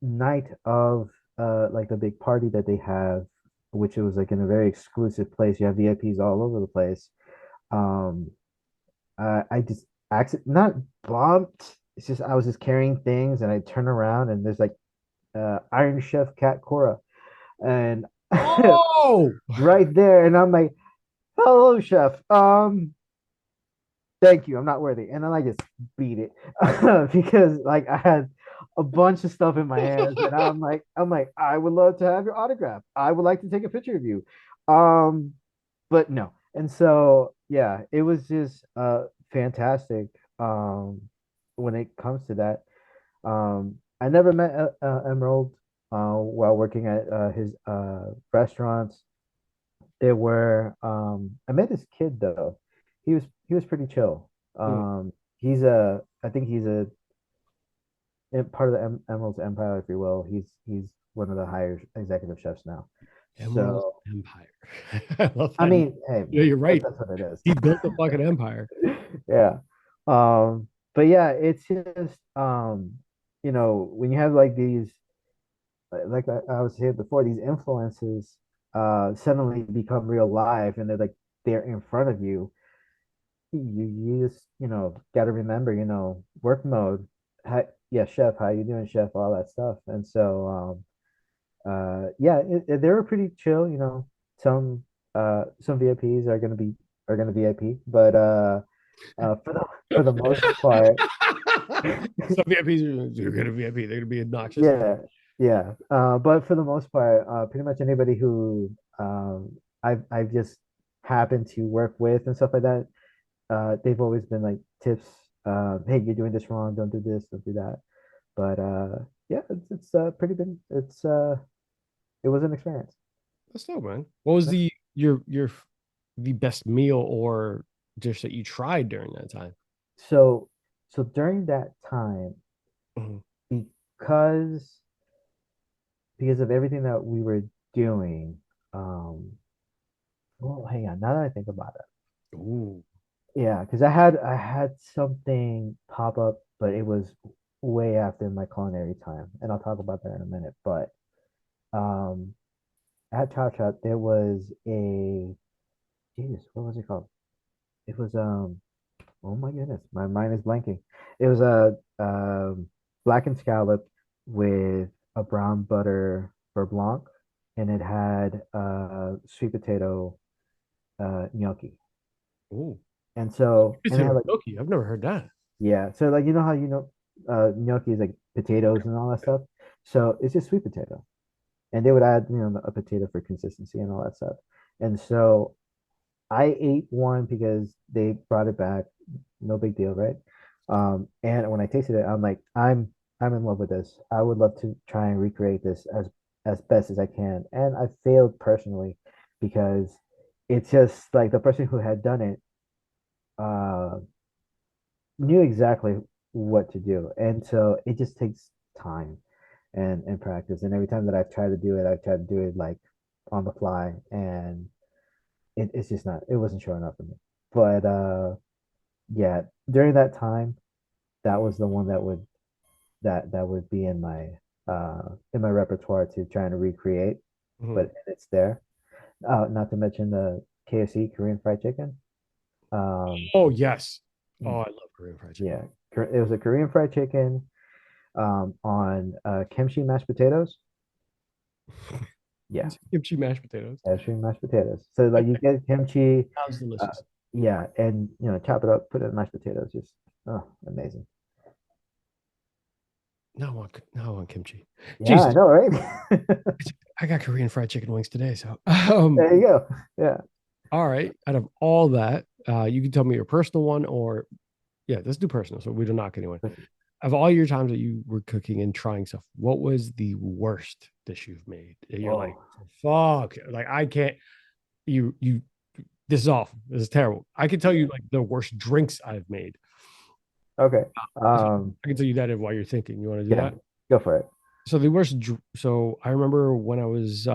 night of like the big party that they have, which it was like in a very exclusive place. You have VIPs all over the place. Um, I just not bumped. It's just I was just carrying things, and I turn around, and there's like Iron Chef Cat Cora, and Oh, right there, and I'm like, "Hello, chef. Thank you. I'm not worthy." And then I just beat it because like I had a bunch of stuff in my hands, and I'm like, I would love to have your autograph. I would like to take a picture of you. Um, but no. And so yeah, it was just fantastic when it comes to that. I never met Emerald while working at his restaurants. There were I met this kid though. He was pretty chill. hmm. I think he's a part of the Emerald's Empire, if you will. He's one of the higher executive chefs now. Emerald So Empire. I love I that. mean, hey, Yeah, you're right. that's what it is. He built the fucking empire. Yeah. But yeah, it's just when you have like these like I was saying before, these influences suddenly become real life and they're in front of you. You just, gotta remember, work mode. Yeah, chef, how you doing, chef, all that stuff. And so yeah, they were pretty chill, some VIPs are gonna VIP, but for the most part, Some VIPs are going to VIP. They're going to be obnoxious. yeah, yeah. But for the most part, pretty much anybody who I've just happened to work with and stuff like that, they've always been like tips. Hey, you're doing this wrong. Don't do this. Don't do that. But yeah, it's pretty been. It was an experience. That's dope, man. What was the best meal or dish that you tried during that time? So so during that time, Mhm. because because of everything that we were doing, um, well, hang on. Now that I think about it, Ooh. yeah, because I had something pop up, but it was way after my culinary time, and I'll talk about that in a minute. But um, at Shoutout, there was a Jesus, what was it called? It was oh my goodness, my mind is blanking. It was a blackened scallop with a brown butter beurre blanc, and it had sweet potato gnocchi. Ooh. And so, and it had Potato like, gnocchi. I've never heard that. yeah, so like, how gnocchi is like potatoes and all that stuff. So it's just sweet potato, and they would add a potato for consistency and all that stuff. And so I ate one because they brought it back. No big deal, right? And when I tasted it, I'm like, I'm in love with this. I would love to try and recreate this as best as I can. And I failed personally because it's just like the person who had done it uh knew exactly what to do. And so it just takes time and practice. And every time that I've tried to do it, I've tried to do it like on the fly, and it's just not, it wasn't showing up for me. But yeah, during that time, that was the one that would be in my repertoire to trying to recreate, Mhm. but it's there. Not to mention the KFC Korean fried chicken. Um, Oh, yes. Oh, I love Korean fried chicken. yeah, it was a Korean fried chicken on kimchi mashed potatoes. Yeah, Kimchi mashed potatoes. kimchi mashed potatoes. So like you get kimchi, Sounds uh, delicious. yeah, and chop it up, put it in mashed potatoes. Just amazing. Now I want kimchi. Yeah, I Jesus. know, right? I got Korean fried chicken wings today. So, There you go. Yeah. all right. Out of all that, you can tell me your personal one or, yeah, let's do personal. So we don't knock anyone. Of all your times that you were cooking and trying stuff, what was the worst dish you've made? And you're like, Oh, fuck, like I can't, you, this is awful. This is terrible. I can tell you like the worst drinks I've made. okay. So I can tell you that while you're thinking. You want to do Yeah, that? go for it. So so I remember when I was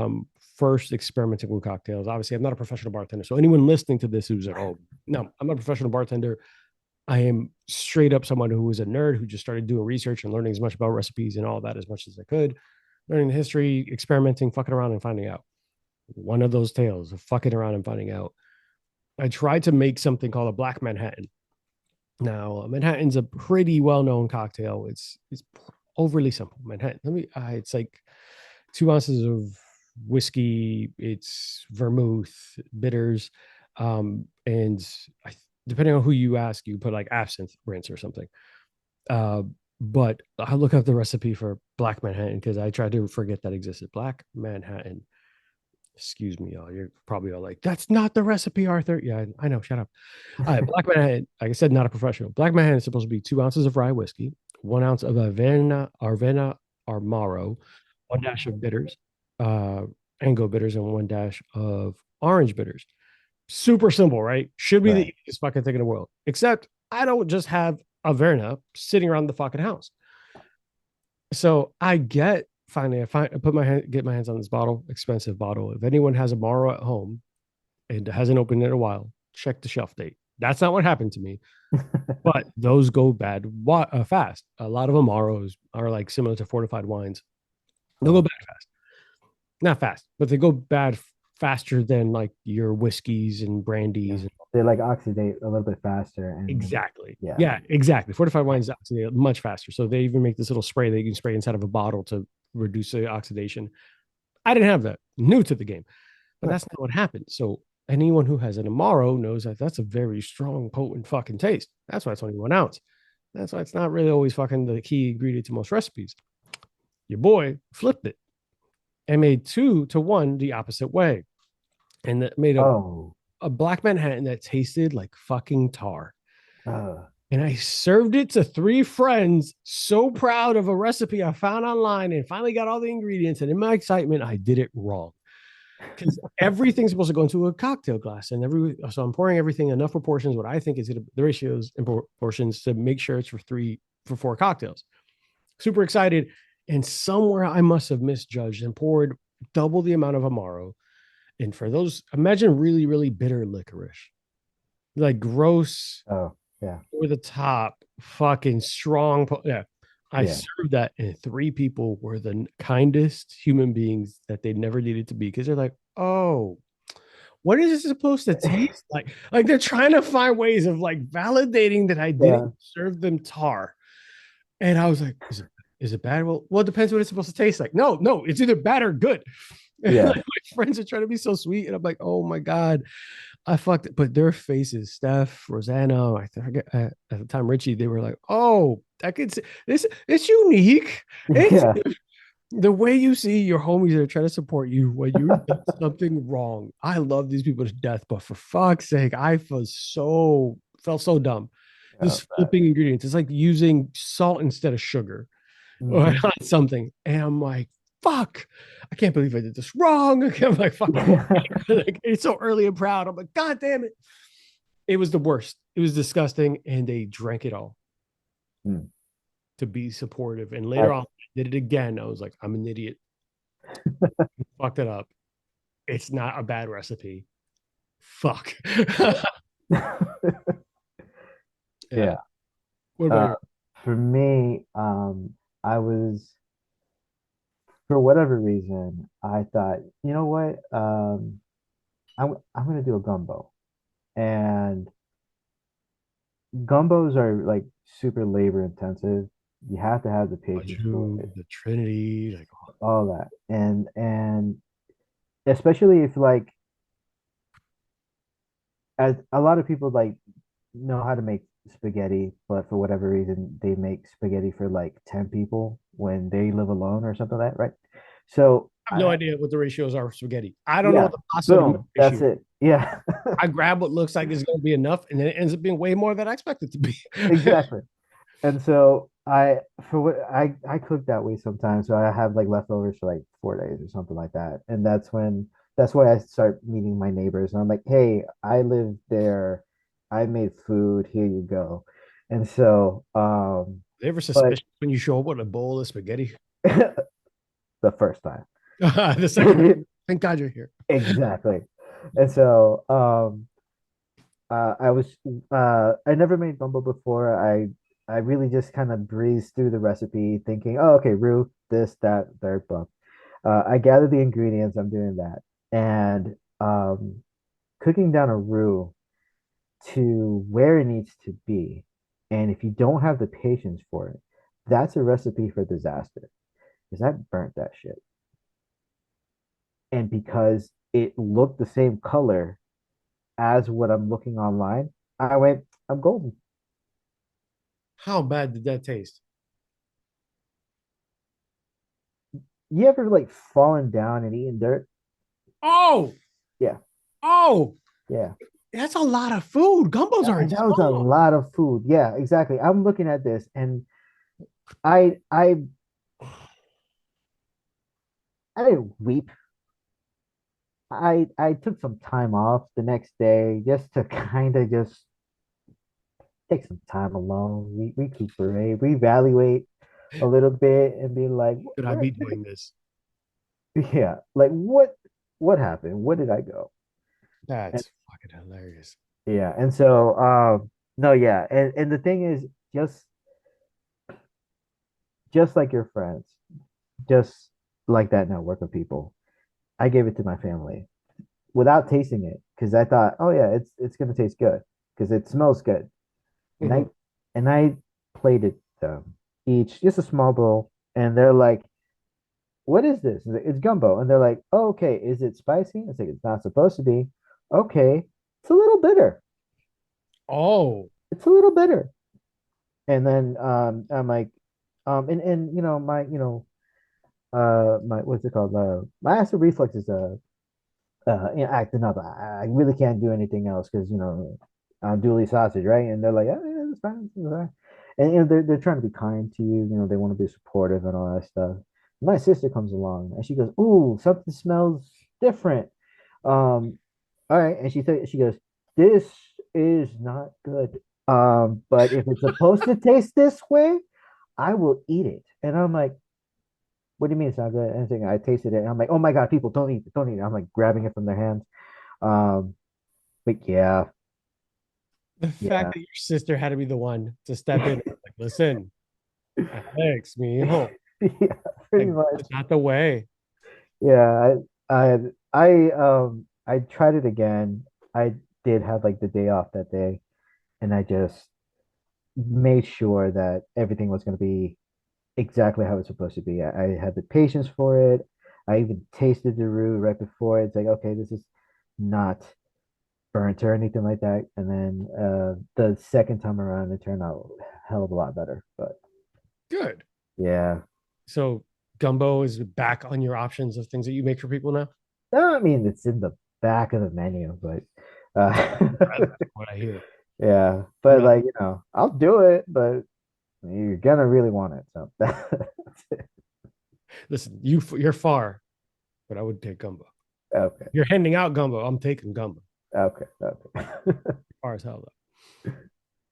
first experimenting with cocktails. Obviously, I'm not a professional bartender. So anyone listening to this who's like, oh no, I'm not a professional bartender. I am straight up someone who was a nerd who just started doing research and learning as much about recipes and all that as much as I could, learning the history, experimenting, fucking around and finding out. One of those tales of fucking around and finding out. I tried to make something called a Black Manhattan. Now, Manhattan's a pretty well-known cocktail. It's overly simple. Manhattan. It's like 2 ounces of whiskey. It's vermouth, bitters, and depending on who you ask, you put like absinthe rinse or something. Uh, but I look up the recipe for Black Manhattan because I tried to forget that existed. Black Manhattan. Excuse me, y'all. You're probably all like, "That's not the recipe, Arthur." Yeah, I know. Shut up. All right, Black Manhattan, like I said, not a professional. Black Manhattan is supposed to be 2 ounces of rye whiskey, 1 ounce of Avena Armaro, one dash of bitters, uh, Ango bitters, and one dash of orange bitters. Super simple, right? Should be the Right. easiest fucking thing in the world. Except I don't just have Averna sitting around the fucking house. So I get finally, I put my hand, get my hands on this bottle, expensive bottle. If anyone has a Maro at home and hasn't opened it in a while, check the shelf date. That's not what happened to me, but those go bad fast. A lot of Amaros are like similar to fortified wines. They'll go bad fast, not fast, but they go bad faster than like your whiskeys and Yeah. brandies. And They like oxidate a little bit faster, and exactly. yeah. Yeah, exactly. Fortified wines oxidate much faster. So they even make this little spray that you can spray inside of a bottle to reduce the oxidation. I didn't have that. New to the game, but that's not what happened. So anyone who has an Amaro knows that that's a very strong, potent fucking taste. That's why it's only 1 ounce. That's why it's not really always fucking the key ingredient to most recipes. Your boy flipped it and made 2-1 the opposite way. And that made Oh, a Black Manhattan that tasted like fucking tar. uh, And I served it to 3 friends, so proud of a recipe I found online and finally got all the ingredients. And in my excitement, I did it wrong. Because everything's supposed to go into a cocktail glass. And so I'm pouring everything enough proportions, what I think is the ratios and proportions to make sure it's for 4 cocktails. Super excited. And somewhere I must have misjudged and poured double the amount of Amaro. And for those, imagine really, really bitter licorice, like gross, oh, yeah, over the top, fucking strong. Yeah. I yeah, served that, and 3 people were the kindest human beings that they never needed to be because they're like, oh, what is this supposed to taste like? Like they're trying to find ways of like validating that I yeah, didn't serve them tar. And I was like, is it bad? Well, it depends what it's supposed to taste like. No, it's either bad or good. And yeah, like, my friends are trying to be so sweet, and I'm like, oh my god, I fucked it. But their faces, Steph, Rosanna, I forget at the time, Richie, they were like, oh, I could see this. It's unique. It's yeah. the way you see your homies that are trying to support you when you did something wrong. I love these people to death, but for fuck's sake, I felt so dumb. Oh, Just flipping ingredients. It's like using salt instead of sugar or mhm. something. And I'm like, fuck, I can't believe I did this wrong. I'm like, fuck, like, it's so early and proud. I'm like, God damn it. It was the worst. It was disgusting. And they drank it all Mm. to be supportive. And later I- on, I did it again. I was like, I'm an idiot. Fucked it up. It's not a bad recipe. Fuck. Yeah. yeah. What about Uh, your for me, I was for whatever reason, I thought, you know what, I'm gonna do a gumbo, and gumbos are like super labor intensive. You have to have the patience for it, the Trinity? Like, all that, and especially if like as a lot of people like know how to make spaghetti, but for whatever reason they make spaghetti for like 10 people when they live alone or something like that, right? So I have no idea what the ratios are for spaghetti. I don't know yeah, the pasta boom, that's ratio. it. Yeah, I grab what looks like it's going to be enough, and then it ends up being way more than I expect it to be. exactly. And so I cook that way sometimes. So I have like leftovers for like 4 days or something like that. And that's why I start meeting my neighbors. And I'm like, hey, I live there. I made food. Here you go. And so They ever but suspicious when you show up with a bowl of spaghetti? the first time. The second time, thank God you're here. Exactly. And so I was I never made gumbo before. I really just kind of breezed through the recipe thinking, oh, okay, roux, this, that, third, book. I gathered the ingredients, I'm doing that. And cooking down a roux to where it needs to be. And if you don't have the patience for it, that's a recipe for disaster. Because I burnt that shit. And because it looked the same color as what I'm looking online, I went, I'm golden. How bad did that taste? You ever like fallen down and eaten dirt? Oh, Yeah, oh, yeah. that's a lot of food. Gumbos aren't That was a small. lot of food. Yeah, exactly. I'm looking at this and I I I didn't weep. I took some time off the next day just to kind of just take some time alone, recuperate, reevaluate a little bit, and be like, Should I be doing this? yeah, like what happened? Where did I go? And That's fucking hilarious. yeah, and so no, yeah, and the thing is, just like your friends, just like that network of people, I gave it to my family without tasting it because I thought, oh yeah, it's gonna taste good because it smells good. And I Mhm. and I plated them each just a small bowl, and they're like, "What is this?" It's gumbo, and they're like, oh, "Okay, is it spicy?" It's like it's not supposed to be. Okay, it's a little bitter. Oh, It's a little bitter. And then I'm like, and my what's it called? My acid reflux is acting up. I really can't do anything else because I'm dually sausage, right? And they're like, oh, yeah, it's fine, it's fine. And they're trying to be kind to you. They want to be supportive and all that stuff. My sister comes along and she goes, "Ooh, something smells different." All right, and she goes, "This is not good. But if it's supposed to taste this way, I will eat it." And I'm like, what do you mean it's not good? Anything? I tasted it. And I'm like, oh my God, people don't eat it. Don't eat it. I'm like grabbing it from their hands. Um, but yeah, the fact yeah, that your sister had to be the one to step in, like, listen, Alex, mijo, yeah, pretty like, much. it's not the way. Yeah, I tried it again. I did have like the day off that day, and I just made sure that everything was going to be exactly how it's supposed to be. I had the patience for it. I even tasted the roux right before. It's like, okay, this is not burnt or anything like that. And then the second time around, it turned out a hell of a lot better. But Good. yeah, So gumbo is back on your options of things that you make for people now. I mean, it's in the back of the menu, but That's what I hear. yeah, I'm but not. like, I'll do it, but you're gonna really want it. So that's it. Listen, you're far, but I would take gumbo. Okay, You're handing out gumbo. I'm taking gumbo. okay, okay. Far as hell though.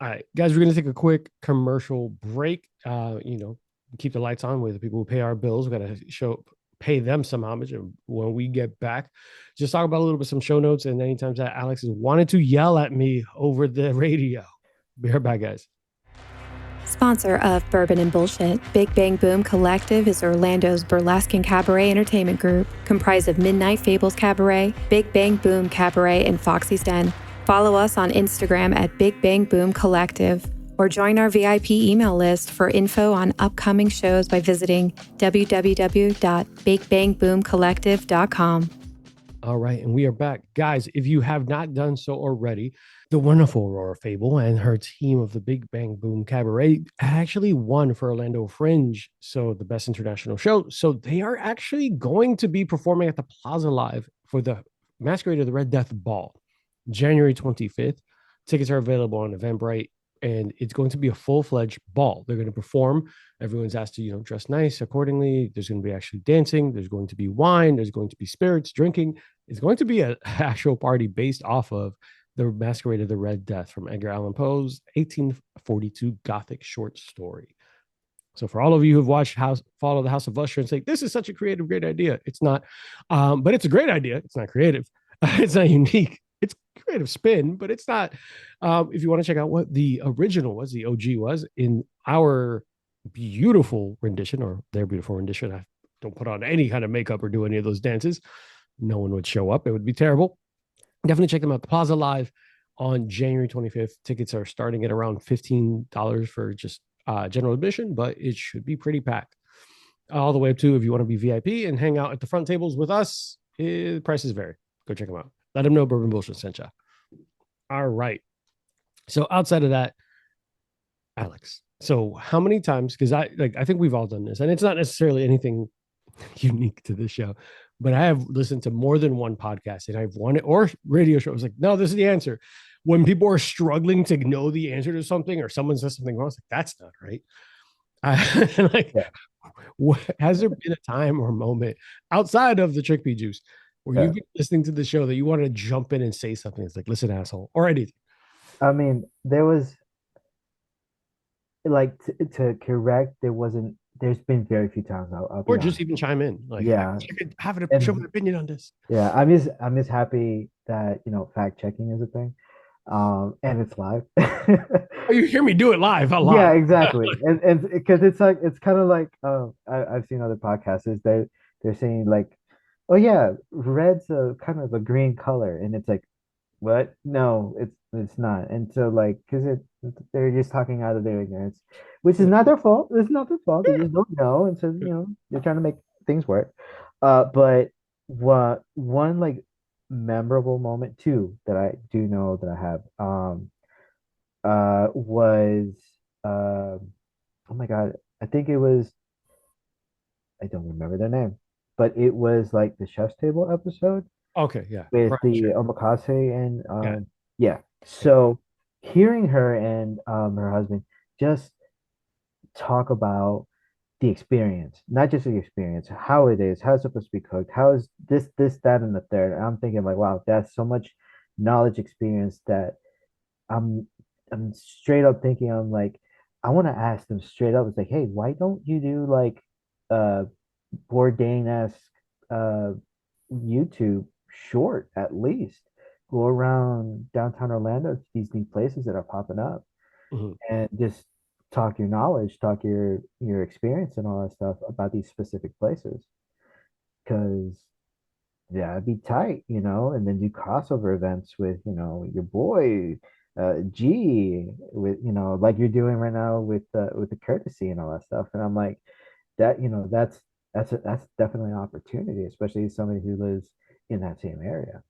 All right, guys, we're gonna take a quick commercial break. Keep the lights on with the people who pay our bills. We gotta pay them some homage. And when we get back, just talk about a little bit some show notes and any times that Alex has wanted to yell at me over the radio. Be right back, guys. Sponsor of Bourbon and Bullshit, Big Bang Boom Collective is Orlando's burlesque and cabaret entertainment group, comprised of Midnight Fables Cabaret, Big Bang Boom Cabaret, and Foxy's Den. Follow us on Instagram at Big Bang Boom Collective, or join our VIP email list for info on upcoming shows by visiting www.bigbangboomcollective.com. All right, and we are back. Guys, if you have not done so already, the wonderful Aurora Fable and her team of the Big Bang Boom Cabaret actually won for Orlando Fringe, so the best international show. So they are actually going to be performing at the Plaza Live for the Masquerade of the Red Death Ball, January 25th. Tickets are available on Eventbrite, and it's going to be a full-fledged ball. They're going to perform. Everyone's asked to, dress nice accordingly. There's going to be actually dancing. There's going to be wine. There's going to be spirits, drinking. It's going to be an actual party based off of the Masquerade of the Red Death from Edgar Allan Poe's 1842 Gothic short story. So for all of you who've watched Follow the House of Usher and say, this is such a creative, great idea. It's not, but it's a great idea. It's not creative. It's not unique. It's creative spin, but it's not. If you want to check out what the original was, the OG was in our beautiful rendition or their beautiful rendition. I don't put on any kind of makeup or do any of those dances. No one would show up. It would be terrible. Definitely check them out. The Plaza Live on January 25th. Tickets are starting at around $15 for just general admission, but it should be pretty packed. All the way up to if you want to be VIP and hang out at the front tables with us, prices vary. Go check them out. Let them know Bourbon Bullshit sent you. All right. So outside of that, Alex. So how many times? Because I think we've all done this, and it's not necessarily anything unique to this show, but I have listened to more than one podcast, and I've won it or radio show. I was like, no, this is the answer. When people are struggling to know the answer to something, or someone says something wrong, it's like that's not right. Like, Yeah, has there been a time or moment outside of the chickpea juice where yeah. you've been listening to the show that you want to jump in and say something? It's like, listen, asshole, or anything. I mean, there was. like to correct, there's been very few times I'll be Or just honest. even chime in. Like, I Yeah. wish I could have an, show my And opinion on this. yeah, I'm just happy that, fact checking is a thing. And it's live. Oh, you hear me do it live a Yeah, lot. exactly. And because it's kind of like I've seen other podcasts is they're saying like, oh yeah, red's a kind of a green color, and it's like, what? No, it's not. And so like, because they're just talking out of their ignorance, which is not their fault. It's not their fault. They just don't know, and so they're trying to make things work. But what one like memorable moment too that I do know that I have was oh my God, I think it was, I don't remember their name, but it was like the Chef's Table episode Okay, yeah. with Brian the Sherry. omakase and Yeah. yeah. Yeah. So hearing her and her husband just talk about the experience, not just the experience, how it is, how it's supposed to be cooked, how is this, that, and the third. And I'm thinking like, wow, that's so much knowledge experience that I'm I'm straight up thinking I'm like, I want to ask them straight up. It's like, hey, why don't you do like uh Bourdain-esque uh YouTube short at least? Go around downtown Orlando to these new places that are popping up Mhm. and just talk your knowledge, talk your experience and all that stuff about these specific places. Cause yeah, it'd be tight, and then do crossover events with, your boy, G, with, like you're doing right now with the courtesy and all that stuff. And I'm like, that, that's definitely an opportunity, especially as somebody who lives in that same area.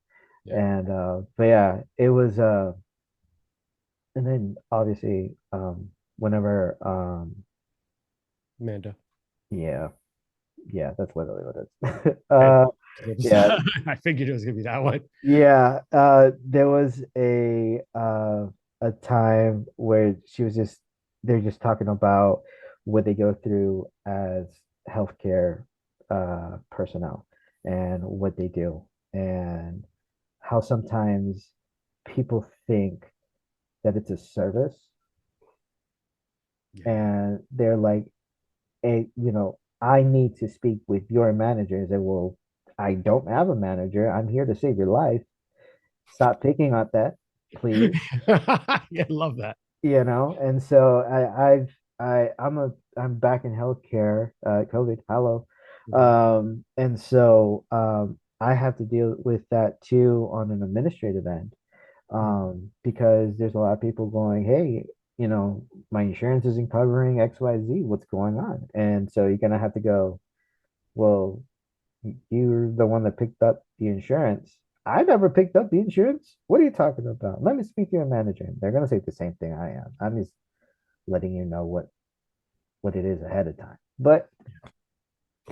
Yeah. And but yeah, it was and then obviously whenever Amanda. yeah, yeah, that's literally what it is. I, Yeah, I figured it was gonna be that one. yeah, there was a time where they're just talking about what they go through as healthcare personnel and what they do and how sometimes people think that it's a service Yeah. and they're like, hey, I need to speak with your manager. And say, well, I don't have a manager. I'm here to save your life. Stop picking on that, please. Yeah, love that. And so I'm back in healthcare, COVID, hello. Mhm. And so I have to deal with that too on an administrative end. Because there's a lot of people going, hey, my insurance isn't covering XYZ, what's going on? And so you're gonna have to go, well, you're the one that picked up the insurance. I never picked up the insurance. What are you talking about? Let me speak to your manager. They're gonna say the same thing I am. I'm just letting you know what it is ahead of time. But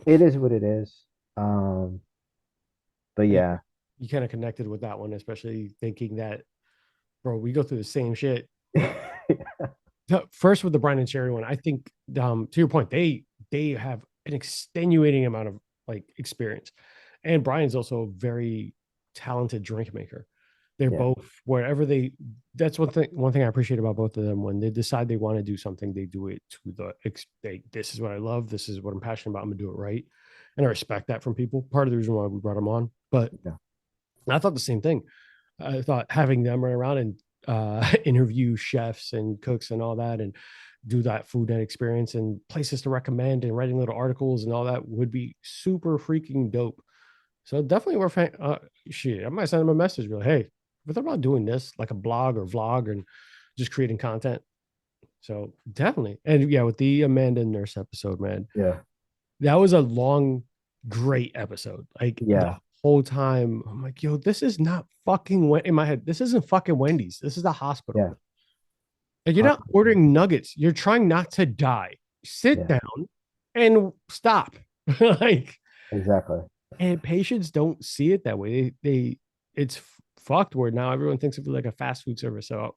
it is what it is. Um, but You, yeah. you kind of connected with that one, especially thinking that, bro, we go through the same shit. First with the Brian and Sherry one, I think to your point, they have an extenuating amount of like experience. And Brian's also a very talented drink maker. They're Yeah. both wherever they that's one thing I appreciate about both of them. When they decide they want to do something, they do it to this is what I love, this is what I'm passionate about, I'm gonna do it right. And I respect that from people. Part of the reason why we brought them on. But Yeah. I thought the same thing. I thought having them run around and interview chefs and cooks and all that and do that food net experience and places to recommend and writing little articles and all that would be super freaking dope. So definitely shit. I might send them a message, be like, hey, we're thinking about doing this, like a blog or vlog and just creating content. So definitely. And yeah, with the Amanda Nurse episode, man, Yeah. that was a long, great episode. Like the Yeah. whole time, I'm like, yo, this is not fucking in my head. This isn't fucking Wendy's. This is the hospital. Yeah. Like you're not ordering nuggets. You're trying not to die. Sit Yeah. down and stop. Like, Exactly. and patients don't see it that way. It's fucked where now everyone thinks of it like a fast food service. So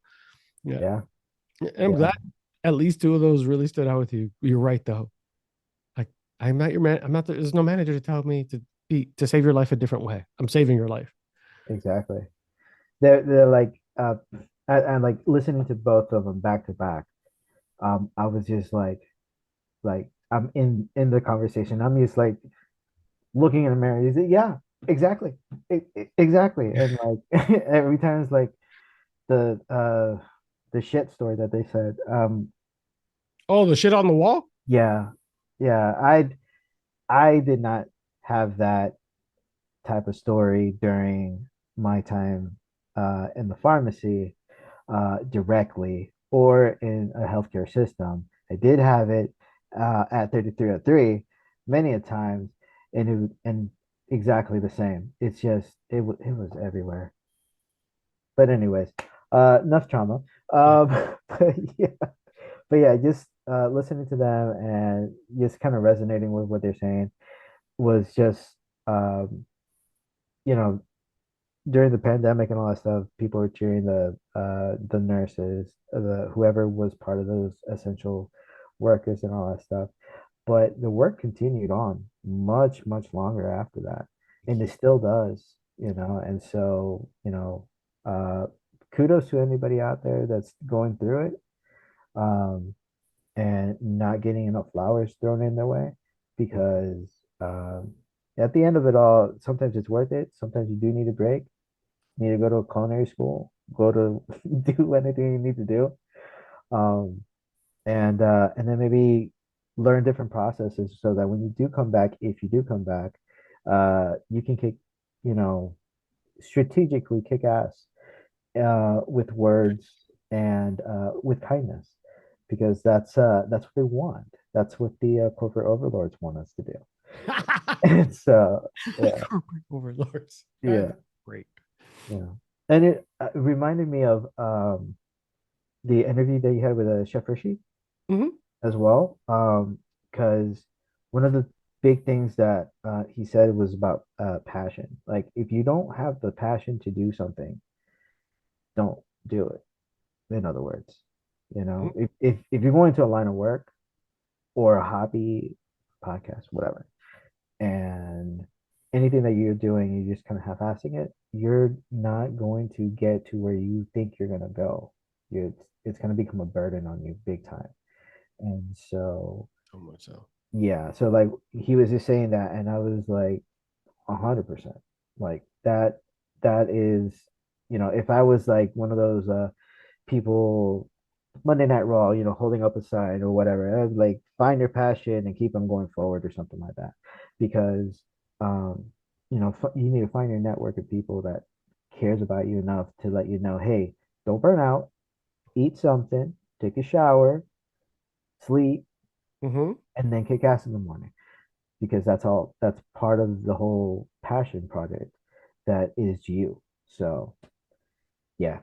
yeah, Yeah. and I'm Yeah. glad at least two of those really stood out with you. You're right though. Like I'm not your man. I'm not. There's no manager to tell me to save your life a different way. I'm saving your life. Exactly. They're like and like listening to both of them back to back. I was just like I'm in the conversation. I'm just like looking in the mirror. Is it? Yeah, exactly, exactly. And like every time it's like the shit story that they said. Oh, the shit on the wall? Yeah, yeah. I did not have that type of story during my time in the pharmacy directly or in a healthcare system. I did have it at 3303 many a times, and exactly the same. It's just it was everywhere. But anyways, enough trauma. Yeah. But yeah, just listening to them and just kind of resonating with what they're saying was just um, you know during the pandemic and all that stuff, people were cheering the nurses, the whoever was part of those essential workers and all that stuff. But the work continued on much longer after that, and it still does, And so, uh, kudos to anybody out there that's going through it, um, and not getting enough flowers thrown in their way, because um, at the end of it all, sometimes it's worth it. Sometimes you do need a break, need to go to a culinary school, go to do anything you need to do, um, and then maybe learn different processes so that when you do come back, if you do come back, you can kick, you know, strategically kick ass with words and with kindness, because that's what they want. That's what the corporate overlords want us to do. And so, yeah, Corporate overlords. yeah, Great. yeah. And it reminded me of the interview that you had with Chef Rishi Hmm. as well. Because one of the big things that he said was about passion. Like, if you don't have the passion to do something, don't do it. In other words, if you're going to a line of work or a hobby, podcast, whatever, and anything that you're doing, you're just kind of half-assing it, you're not going to get to where you think you're going to go. It's going to become a burden on you big time. And so, So much so. yeah, so like he was just saying that, and I was like, 100%. Like that is, if I was like one of those people Monday Night Raw, holding up a sign or whatever, I'd like find your passion and keep them going forward or something like that. Because um, you need to find your network of people that cares about you enough to let you know, hey, don't burn out, eat something, take a shower, sleep, Hmm. and then kick ass in the morning, because that's part of the whole passion project that is you. So yeah.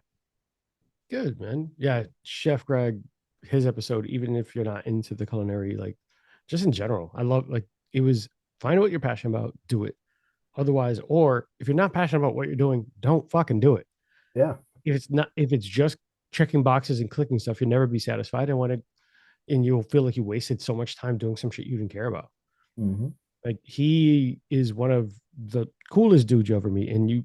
Good, man. Yeah, Chef Greg, his episode, even if you're not into the culinary, like just in general, I love like it was find what you're passionate about, do it. Otherwise, or if you're not passionate about what you're doing, don't fucking do it. Yeah. If it's just checking boxes and clicking stuff, you'll never be satisfied and you'll feel like you wasted so much time doing some shit you didn't care about. Hmm. Like he is one of the coolest dudes you ever meet, and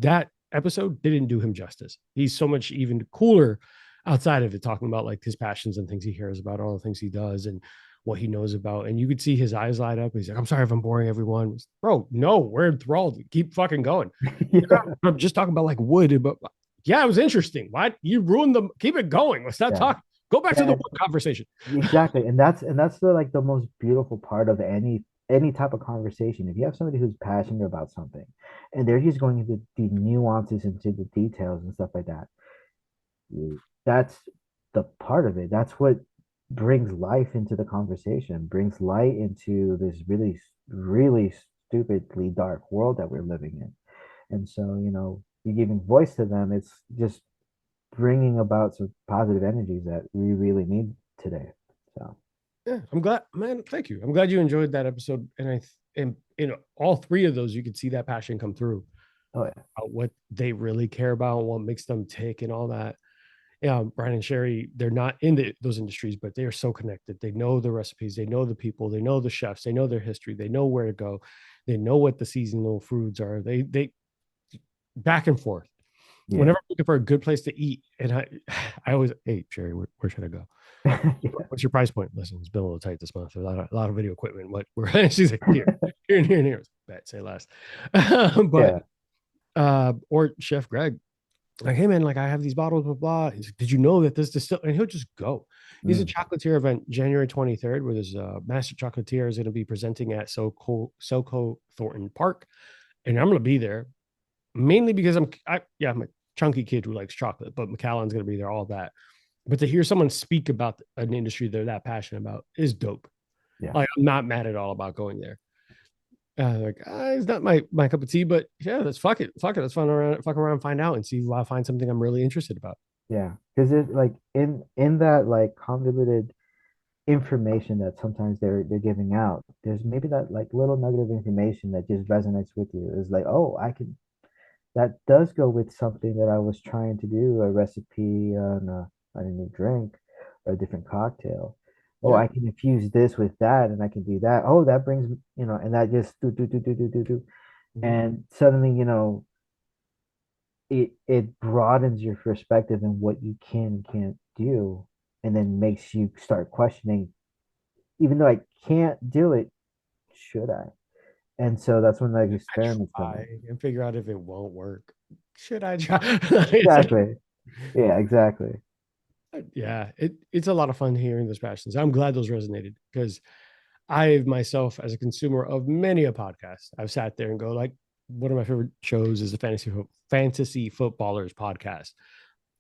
that episode didn't do him justice. He's so much even cooler outside of it, talking about like his passions and things he cares about, all the things he does, and what he knows about. And you could see his eyes light up. He's like, "I'm sorry if I'm boring everyone, bro. No, we're enthralled. Keep fucking going." Yeah. I'm just talking about like wood, but yeah, it was interesting. What you ruined them? Keep it going. Let's not Yeah. talk. Go back to the Yeah. wood conversation. Exactly. And that's the like the most beautiful part of any type of conversation. If you have somebody who's passionate about something and they're just going into the nuances, into the details and stuff like that, that's the part of it. That's what brings life into the conversation, brings light into this really stupidly dark world that we're living in. And so, you're giving voice to them. It's just bringing about some positive energies that we really need today. So, Yeah, I'm glad, man. Thank you. I'm glad you enjoyed that episode, and and in all three of those, you could see that passion come through. oh yeah, What they really care about, what makes them tick, and all that. Yeah, Brian and Sherry, they're not in those industries, but they are so connected. They know the recipes, they know the people, they know the chefs, they know their history, they know where to go, they know what the seasonal foods are. They back and forth. yeah, Whenever I'm looking for a good place to eat, and I always, hey Sherry, where should I go? What's your price point? Listen, it's been a little tight this month. A lot of video equipment. What we're she's like, here and here and here. Bet, say less. Yeah. But or Chef Greg, like, hey man, like I have these bottles, blah blah. He's like, did you know that this distill? And he'll just go. He's a chocolatier event January 23rd, where there's a master chocolatier is going to be presenting at SoCo Thornton Park, and I'm going to be there mainly because I'm a chunky kid who likes chocolate, but McAllen's going to be there, all that. But to hear someone speak about an industry they're that passionate about is dope. Yeah. Like, I'm not mad at all about going there. It's not my cup of tea, but yeah, let's fuck it. Let's fuck around, find out, and see if I find something I'm really interested about. Yeah, because it's like in that like convoluted information that sometimes they're giving out, there's maybe that like little nugget of information that just resonates with you. It's like, oh, I can that does go with something that I was trying to do, a recipe on a new drink or a different cocktail. Oh, Yeah. I can infuse this with that and I can do that. Oh, that brings, and that just do. And suddenly, it broadens your perspective and what you can and can't do, and then makes you start questioning, even though I can't do it, should I? And so that's when like experiments come in. And figure out if it won't work. Should I try? Exactly. Yeah, exactly. Yeah, it's a lot of fun hearing those passions. I'm glad those resonated because I myself, as a consumer of many a podcast, I've sat there and go like, one of my favorite shows is the Fantasy Footballers podcast,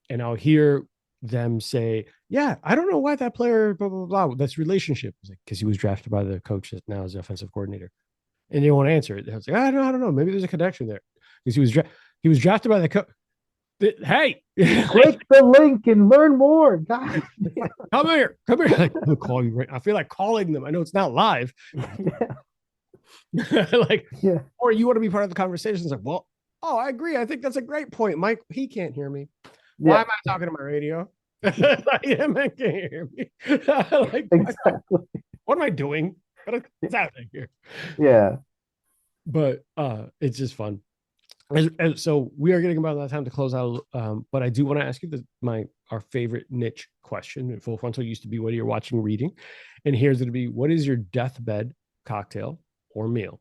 and I'll hear them say, "Yeah, I don't know why that player blah blah blah." That's relationship, because he was drafted by the coach that now is the offensive coordinator, and they won't answer it. I was like, I don't know, maybe there's a connection there because he was drafted by the coach. Hey, Click the link and learn more. God. come here. Like, I'll call you right. I feel like calling them. I know it's not live. Like, Yeah. or you want to be part of the conversation. It's like, well, oh, I agree. I think that's a great point. Mike, he can't hear me. Why am I talking to my radio? Yeah, man can't hear me. Like, Exactly. what am I doing? What's happening here? Yeah. But it's just fun. And so we are getting about that time to close out. But I do want to ask you our favorite niche question. Full Frontal used to be, what are you watching, reading? And here's going to be, what is your deathbed cocktail or meal?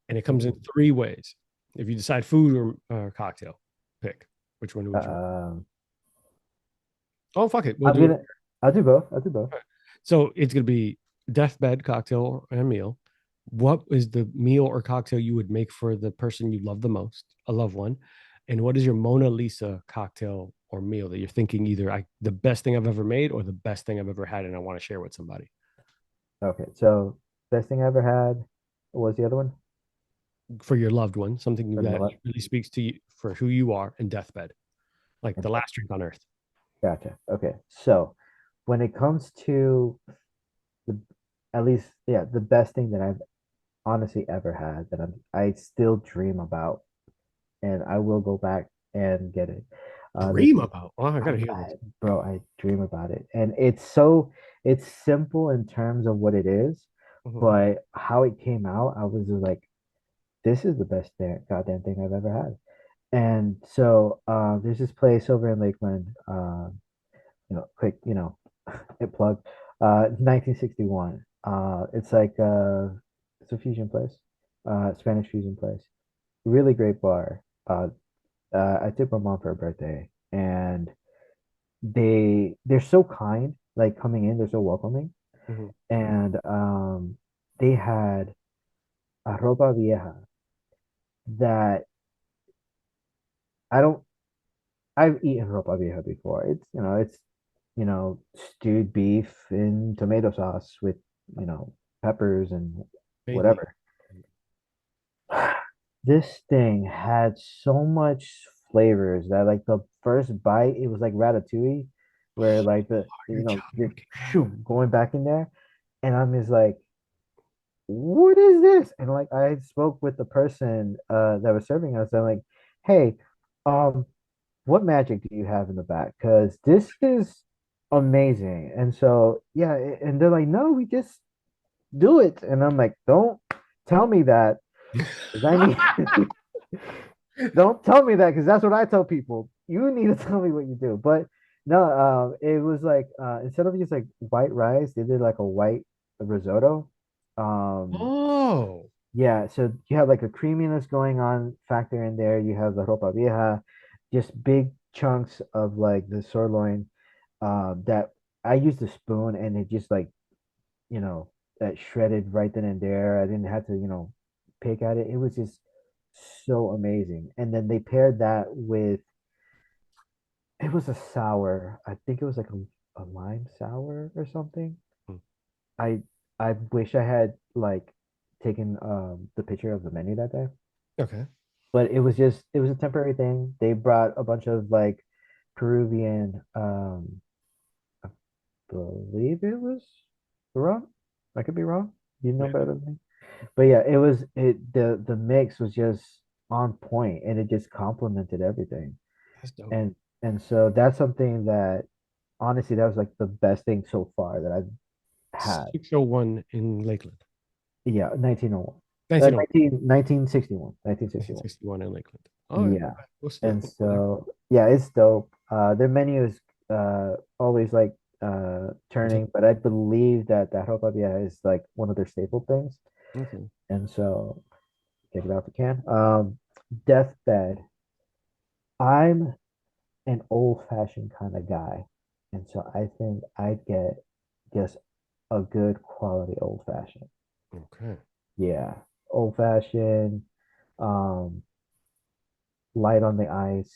And it comes in 3 ways. If you decide food or cocktail, pick which one would you? Oh, fuck it. I'll do both. I'll do both. So it's going to be deathbed cocktail and meal. What is the meal or cocktail you would make for the person you love the most, a loved one? And what is your Mona Lisa cocktail or meal that you're thinking either the best thing I've ever made or the best thing I've ever had and I want to share with somebody? Okay, so best thing I ever had. What was the other one? For your loved one, something For that what? really speaks to you for who you are in deathbed, like the last drink on earth. Gotcha. Okay, so when it comes to at least, yeah, the best thing that I've honestly ever had that I still dream about, and I will go back and get it. Dream about? Oh, I gotta hear this. Bro, I dream about it, and it's simple in terms of what it is, but how it came out, I was just like, this is the best goddamn thing I've ever had. And so there's this place over in Lakeland, quick, it plug, 1961. It's like it's a fusion place, Spanish fusion place. Really great bar. I took my mom for her birthday, and they're so kind, like coming in, they're so welcoming. And they had a ropa vieja that I don't I've eaten ropa vieja before. It's stewed beef in tomato sauce with peppers and whatever. This thing had so much flavors that like the first bite, it was like ratatouille, where like you're going back in there, and I'm just like, what is this? And like I spoke with the person that was serving us. I'm like, hey, what magic do you have in the back? Because this is amazing. And so yeah, and they're like, no, we just do it. And I'm like, don't tell me that. Don't tell me that, because that's what I tell people. You need to tell me what you do. But No, it was like instead of just like white rice, they did like a white risotto. Um, Oh, yeah, so you have like a creaminess going on factor in there. You have the ropa vieja, just big chunks of like the sirloin that I used a spoon and it just like, that shredded right then and there. I didn't have to, pick at it. It was just so amazing. And then they paired that with it was a sour. I think it was like a lime sour or something. hmm, I I wish I had like taken the picture of the menu that day, okay. but it was a temporary thing. They brought a bunch of like Peruvian I believe it was rum. I could be wrong. You know Maybe. better than me. But yeah, the mix was just on point and it just complemented everything. That's dope. And so that's something that honestly that was like the best thing so far that I've had. 601 in Lakeland. Yeah, 1901. 1901. 1961. 1961. 1961 in Lakeland. All right. Yeah. Well, still. And so yeah, it's dope. Their menu is always like turning, but I believe that that ropa vieja is like one of their staple things. Okay. And so check it out if you can. Deathbed. I'm an old-fashioned kind of guy. And so I think I'd get just a good quality old-fashioned. Okay. Yeah. Old-fashioned, um, light on the ice,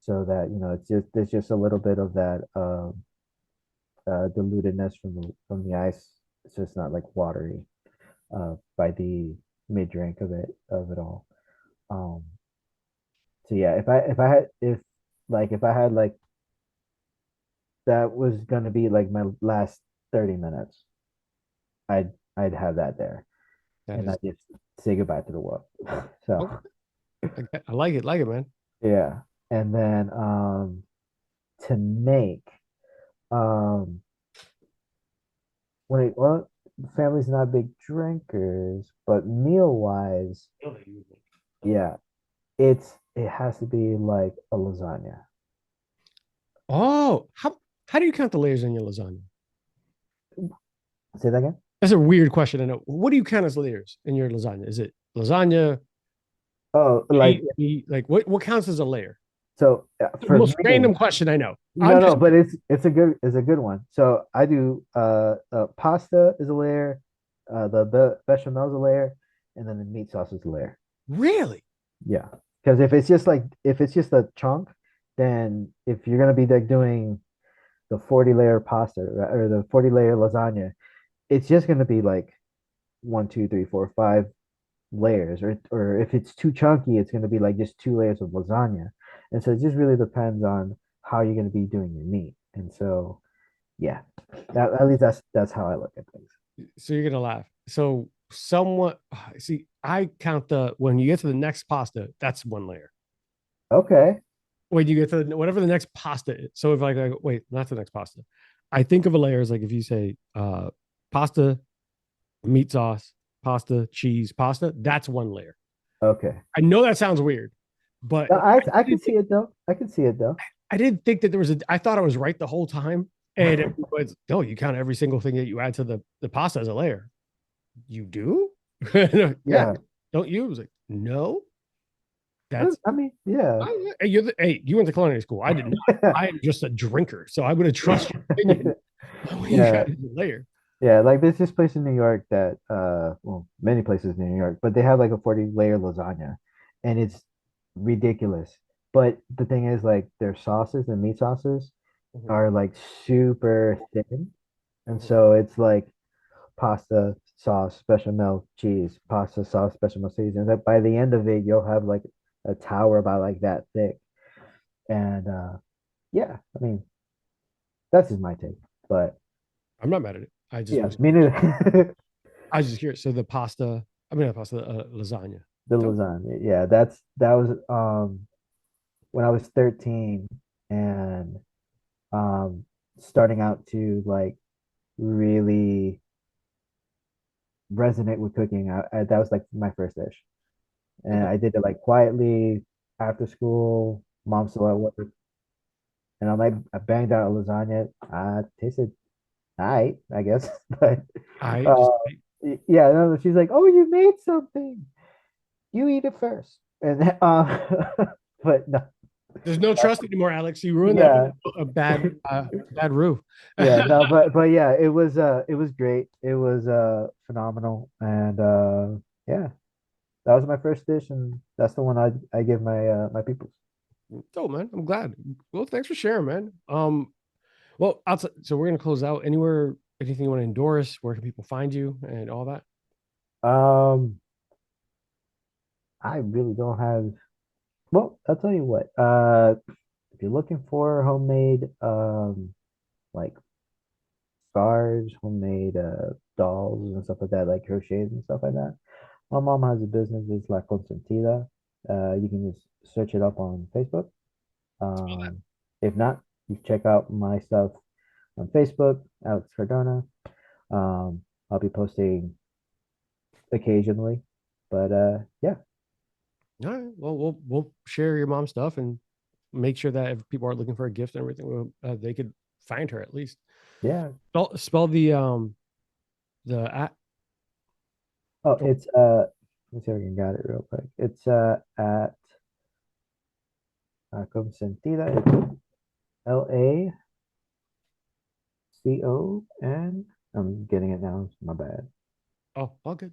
so that, it's just there's just a little bit of that dilutedness from the ice. So it's not like watery by the mid drink of it all. Um, so yeah, if I had like that was gonna be like my last 30 minutes. I'd have that there, That and I is. just say goodbye to the world. So Oh, I like it. Like it, man. yeah, and then to make um well, family's not big drinkers, but meal wise, yeah, it has to be like a lasagna. Oh, how do you count the layers in your lasagna? Say that again. That's a weird question. I know. What do you count as layers in your lasagna? Is it lasagna, Oh, like meat? Like what counts as a layer? so The for most me, random question I know. I'm no, just but it's a good one. So I do pasta is a layer, the bechamel is a layer, and then the meat sauce is a layer. really. Yeah, because if it's just a chunk, then if you're gonna be like doing the 40 layer pasta or the 40 layer lasagna, it's just gonna be like one, two, three, four, five layers, or if it's too chunky, it's gonna be like just two layers of lasagna. And so it just really depends on how you're gonna be doing your meat. And so yeah, at least that's how I look at things. So you're gonna laugh. So somewhat. See, I count the when you get to the next pasta, that's one layer. Okay. When you get to whatever the next pasta is. So if I go, wait, not the next pasta. I think of a layer as like if you say pasta, meat sauce, pasta, cheese, pasta, that's one layer. Okay. I know that sounds weird, but No, I can see it though. I can see it though. I didn't think that there was a. I thought I was right the whole time, and it was no. You count every single thing that you add to the pasta as a layer. You do? Yeah. Yeah. Don't you? I was like, no. That's I mean, yeah. hey, you went to culinary school. I did not. I am just a drinker, so I'm going to trust your opinion when you Yeah. got it layer. Yeah, like there's this place in New York that well, many places in New York, but they have like a 40 layer lasagna and it's ridiculous. But the thing is like their sauces, their meat sauces Mhm, are like super thin. And mhm. so it's like pasta sauce, bechamel cheese, pasta sauce, bechamel cheese. And that by the end of it, you'll have like a tower about like that thick. And yeah, I mean, that's just my take. But I'm not mad at it. yeah, me neither. I was just curious. So the pasta, I mean, not pasta, lasagna. The Dope. lasagna. Yeah, that was when I was 13 and um starting out to like really resonate with cooking. That was like my first dish. And Okay. I did it like quietly after school. Mom still at work. And I'm like, I banged out a lasagna. Tasted all right, I guess. But I uh, just yeah, no, she's like, oh, you made something. You eat it first. And but no, there's no trust anymore, Alex. You ruined that yeah, a bad roof. yeah, no, but yeah, it was great. It was phenomenal. And yeah, that was my first dish, and that's the one I give my people. Oh man, I'm glad. Well, thanks for sharing, man. Well, outside, so we're gonna close out. Anywhere, anything you want to endorse? Where can people find you and all that? Um, I really don't have. Well, I'll tell you what. If you're looking for homemade, like scarves, homemade dolls and stuff like that, like crochets and stuff like that. My mom has a business. It's La Consentida. You can just search it up on Facebook. If not, you check out my stuff on Facebook, Alex Cardona. I'll be posting occasionally, but yeah, All right. Well, we'll share your mom's stuff and make sure that if people are looking for a gift and everything, they could find her at least. yeah. Spell the at. Oh, it's let's see if I can get it real quick. It's at Consentida. It's LACON. I'm getting it now. My bad. Oh, all good.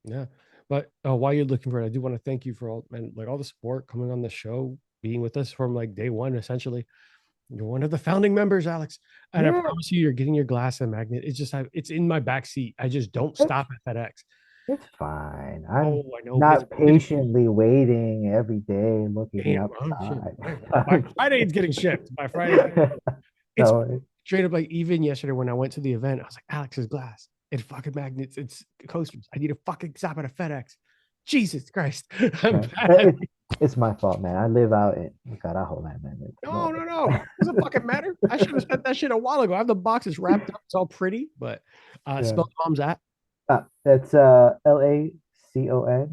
Yeah. But while you're looking for it, I do want to thank you for all the support coming on the show, being with us from like day one, essentially. You're one of the founding members, Alex. And I Yeah, promise you, you're getting your glass and magnet. It's just it's in my back seat. I just don't it's, stop at FedEx. it's fine. I'm Oh, I know. not patiently waiting every day looking Damn, outside. by Friday it's getting shipped. By Friday, it's No, straight up like even yesterday when I went to the event, I was like, Alex's glass. It's fucking magnets. It's coasters. I need to fucking stop at a FedEx. Jesus Christ. I'm bad. it's my fault, man. I live out in Carajo, man. No. It doesn't fucking matter. I should have sent that shit a while ago. I have the boxes wrapped up. It's all pretty, but Yeah. spell mom's at. That's LACONSENTIDA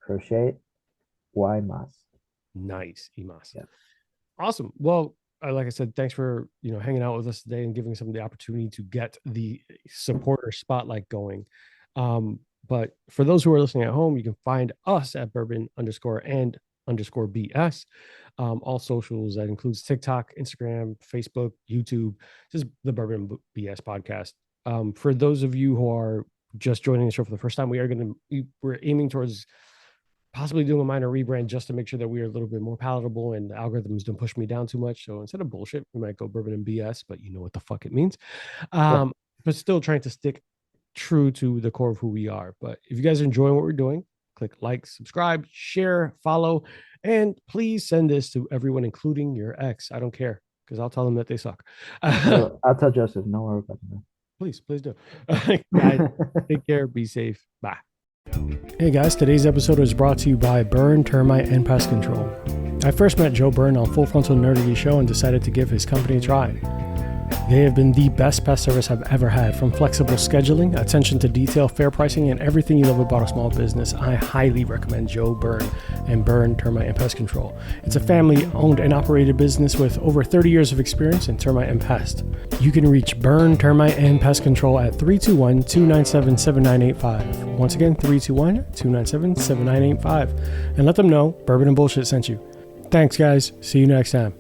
_ Y mas. Nice, Imas. Yeah. Awesome. Well, like I said, thanks for hanging out with us today and giving us some of the opportunity to get the supporter spotlight going. But for those who are listening at home, you can find us at bourbon_and_BS. All socials that includes TikTok, Instagram, Facebook, YouTube, just the Bourbon BS podcast. For those of you who are just joining the show for the first time, we're aiming towards possibly doing a minor rebrand just to make sure that we are a little bit more palatable and the algorithms don't push me down too much. So instead of bullshit, we might go Bourbon and BS, but you know what the fuck it means. But still trying to stick true to the core of who we are. But if you guys are enjoying what we're doing, click like, subscribe, share, follow, and please send this to everyone, including your ex. I don't care because I'll tell them that they suck. I'll tell Joseph. No worry about that. Please do. Guys, take care. Be safe. Bye. Hey guys, today's episode is brought to you by Burn, Termite, and Pest Control. I first met Joe Byrne on Full Frontal Nerdity Show and decided to give his company a try. They have been the best pest service I've ever had, from flexible scheduling, attention to detail, fair pricing, and everything you love about a small business. I highly recommend Joe Byrne and Burn, Termite, and Pest Control. It's a family-owned and operated business with over 30 years of experience in termite and pest. You can reach Burn, Termite, and Pest Control at 321-297-7985. Once again, 321-297-7985. And let them know Bourbon and Bullshit sent you. Thanks, guys. See you next time.